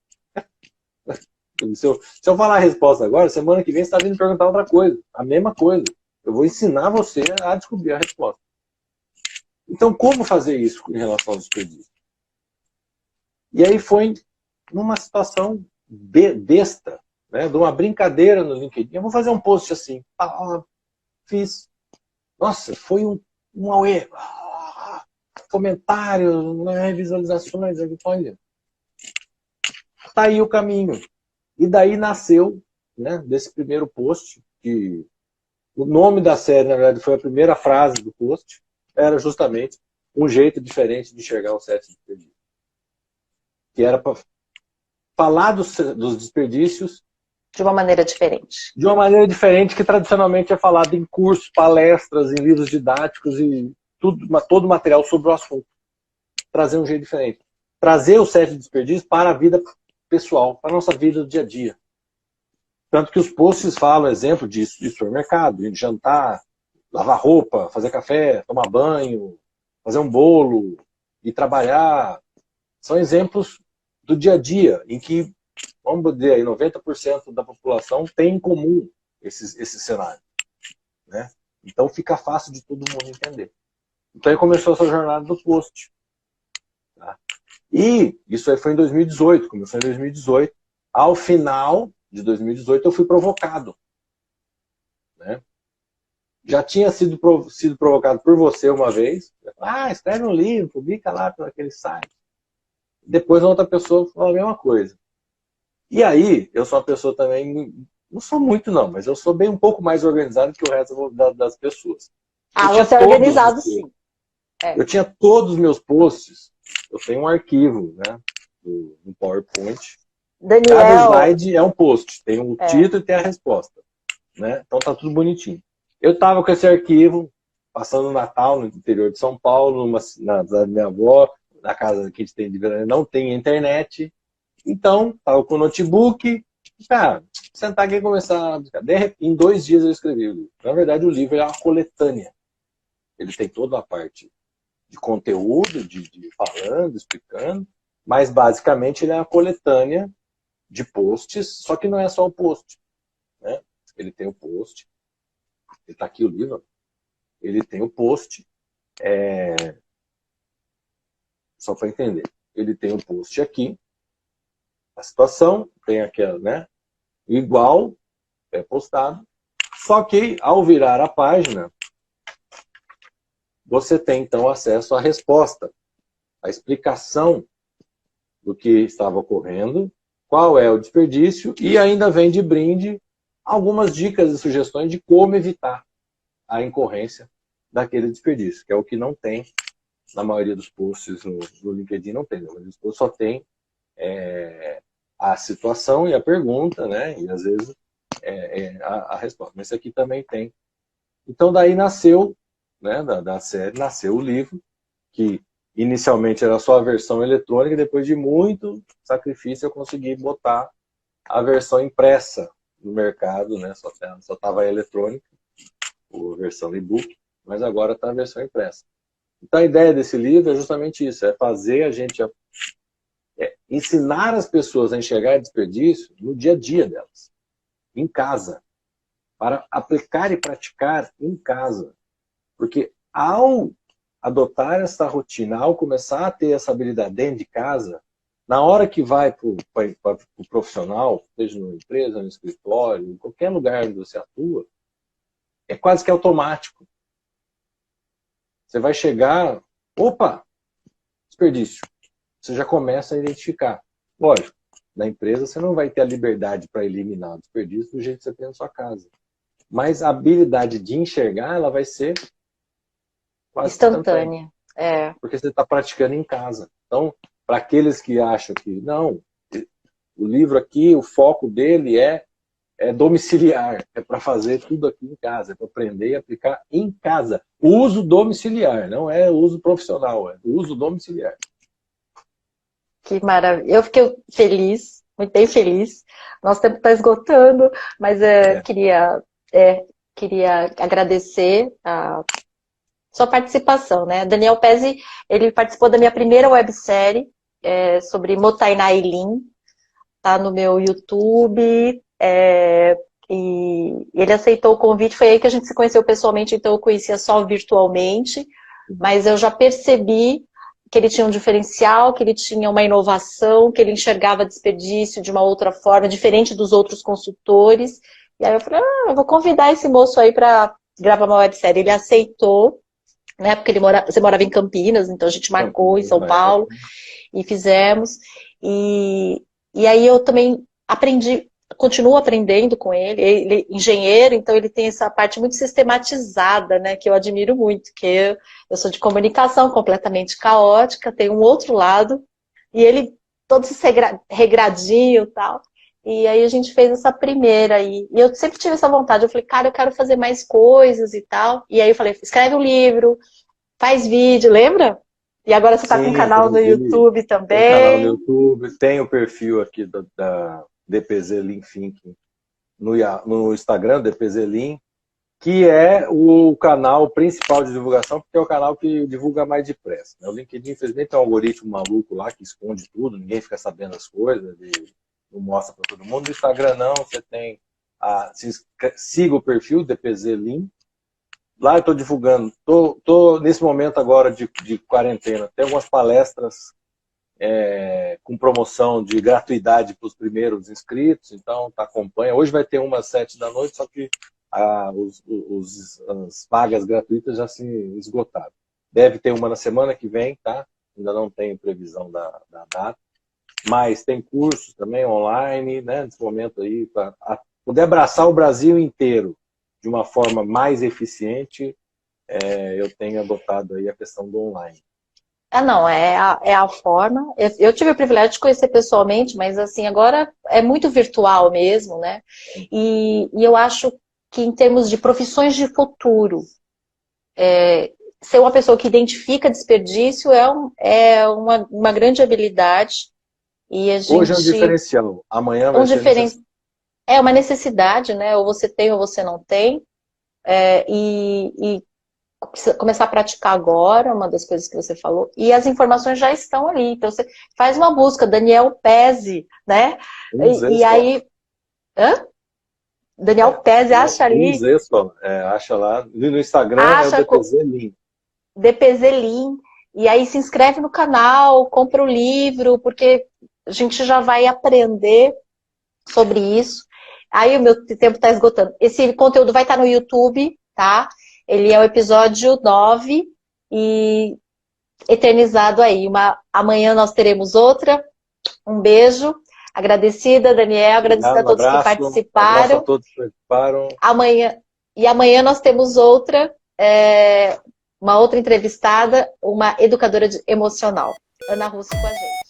Se eu falar a resposta agora, semana que vem você está vindo perguntar outra coisa. A mesma coisa. Eu vou ensinar você a descobrir a resposta. Então, como fazer isso em relação aos desperdícios? E aí foi numa situação besta, né, de uma brincadeira no LinkedIn. Eu vou fazer um post assim. Fiz. Nossa, foi um auê. Comentários, visualizações. Olha, tá aí o caminho. E daí nasceu, né, desse primeiro post, que o nome da série, na verdade, foi a primeira frase do post, era justamente um jeito diferente de enxergar o sete desperdícios. Que era para falar dos desperdícios de uma maneira diferente. De uma maneira diferente que tradicionalmente é falado em cursos, palestras, em livros didáticos e todo o material sobre o assunto. Trazer um jeito diferente. Trazer o sete desperdícios para a vida pessoal, para a nossa vida do dia a dia. Tanto que os posts falam exemplo de supermercado, de jantar, lavar roupa, fazer café, tomar banho, fazer um bolo e trabalhar. São exemplos do dia a dia, em que, vamos dizer aí, 90% da população tem em comum esse cenário. Né? Então fica fácil de todo mundo entender. Então aí começou essa jornada do post. Tá? E isso aí foi em 2018, começou em 2018. Ao final de 2018 eu fui provocado. Né? Já tinha sido provocado por você uma vez. Escreve um livro, publica lá naquele site. Depois a outra pessoa falou a mesma coisa. E aí, eu sou uma pessoa também, não sou muito não, mas eu sou bem um pouco mais organizado que o resto das pessoas. Você é organizado sim. Eu tinha todos os meus posts, eu tenho um arquivo, né, no PowerPoint. Daniel... Cada slide é um post, tem o título e tem a resposta. Né? Então tá tudo bonitinho. Eu estava com esse arquivo, passando o Natal no interior de São Paulo, na da minha avó, na casa que a gente tem de verão, não tem internet. Então, estava com o notebook, sentar aqui e começar a buscar. Em 2 dias eu escrevi o livro. Na verdade, o livro é uma coletânea. Ele tem toda a parte de conteúdo, de falando, explicando, mas basicamente ele é uma coletânea de posts, só que não é só o post. Né? Ele tem o post, ele está aqui o livro, ele tem o post, só para entender, ele tem o post aqui, a situação, tem aquela, né? Igual, é postado, só que ao virar a página, você tem, então, acesso à resposta, à explicação do que estava ocorrendo, qual é o desperdício, e ainda vem de brinde algumas dicas e sugestões de como evitar a incorrência daquele desperdício, que é o que não tem na maioria dos posts no LinkedIn, não tem. Na maioria dos posts só tem a situação e a pergunta, né? E às vezes a resposta. Mas esse aqui também tem. Então daí nasceu, né, da série, nasceu o livro, que inicialmente era só a versão eletrônica, e depois de muito sacrifício eu consegui botar a versão impressa no mercado, né? Só estava a eletrônica, a versão e-book, mas agora está a versão impressa. Então a ideia desse livro é justamente isso, é fazer a gente ensinar as pessoas a enxergar desperdício no dia a dia delas, em casa, para aplicar e praticar em casa. Porque ao adotar essa rotina, ao começar a ter essa habilidade dentro de casa, na hora que vai para o profissional, seja numa empresa, no escritório, em qualquer lugar onde você atua, é quase que automático. Você vai chegar, opa, desperdício. Você já começa a identificar. Lógico, na empresa você não vai ter a liberdade para eliminar o desperdício do jeito que você tem na sua casa. Mas a habilidade de enxergar, ela vai ser quase instantânea. Porque você está praticando em casa. Então, para aqueles que acham que, não, o livro aqui, o foco dele é domiciliar, é para fazer tudo aqui em casa, é para aprender e aplicar em casa. O uso domiciliar, não é o uso profissional, é o uso domiciliar. Que maravilha. Eu fiquei feliz, muito bem feliz. Nosso tempo está esgotando, mas queria agradecer a sua participação, né? Daniel Pezzi, ele participou da minha primeira websérie sobre Motaina Ailin, tá no meu YouTube, e ele aceitou o convite, foi aí que a gente se conheceu pessoalmente, então eu conhecia só virtualmente, mas eu já percebi que ele tinha um diferencial, que ele tinha uma inovação, que ele enxergava desperdício de uma outra forma, diferente dos outros consultores, e aí eu falei, eu vou convidar esse moço aí para gravar uma websérie. Ele aceitou, né, porque você morava em Campinas, então a gente marcou em São Paulo, e fizemos, e aí eu também aprendi, continuo aprendendo com ele. Ele é engenheiro, então ele tem essa parte muito sistematizada, né, que eu admiro muito, que eu sou de comunicação completamente caótica, tem um outro lado, e ele todo regradinho e tal. E aí a gente fez essa primeira aí. E eu sempre tive essa vontade. Eu falei, cara, eu quero fazer mais coisas e tal. E aí eu falei, escreve um livro, faz vídeo, lembra? E agora você está com um canal no YouTube também. Tem canal no YouTube, tem o perfil aqui da DPZ Lean Thinking no Instagram, DPZ Lean, que é o canal principal de divulgação, porque é o canal que divulga mais depressa. O LinkedIn, infelizmente, tem um algoritmo maluco lá que esconde tudo, ninguém fica sabendo as coisas, não mostra para todo mundo. No Instagram não, você tem siga o perfil DPZ Lean. Lá eu estou divulgando, estou nesse momento agora de quarentena, tem algumas palestras com promoção de gratuidade para os primeiros inscritos, então acompanha. Hoje vai ter uma às 7 da noite, só que as vagas gratuitas já se esgotaram. Deve ter uma na semana que vem, tá? Ainda não tenho previsão da data. Mas tem cursos também online, né? Nesse momento aí, para poder abraçar o Brasil inteiro de uma forma mais eficiente, eu tenho adotado aí a questão do online. Não, é a forma. Eu tive o privilégio de conhecer pessoalmente, mas assim, agora é muito virtual mesmo, né? E eu acho que em termos de profissões de futuro, ser uma pessoa que identifica desperdício é uma grande habilidade. E a gente, hoje é um diferencial, amanhã vai ser necessidade. É uma necessidade, né? Ou você tem ou você não tem. E começar a praticar agora, uma das coisas que você falou, e as informações já estão ali. Então você faz uma busca, Daniel Pezzi, né? E aí. Daniel Pezzi, acha ali. Acha lá. No Instagram é o DPZ Lean. DPZ Lean. E aí se inscreve no canal, compra o livro, porque a gente já vai aprender sobre isso. Aí o meu tempo está esgotando. Esse conteúdo vai estar no YouTube, tá? Ele é o episódio 9, e eternizado aí. Amanhã nós teremos outra. Um beijo. Agradecida, Daniel. Agradecida a todos que participaram. Um abraço a todos que participaram. Amanhã nós temos uma outra entrevistada, uma educadora emocional. Ana Russo com a gente.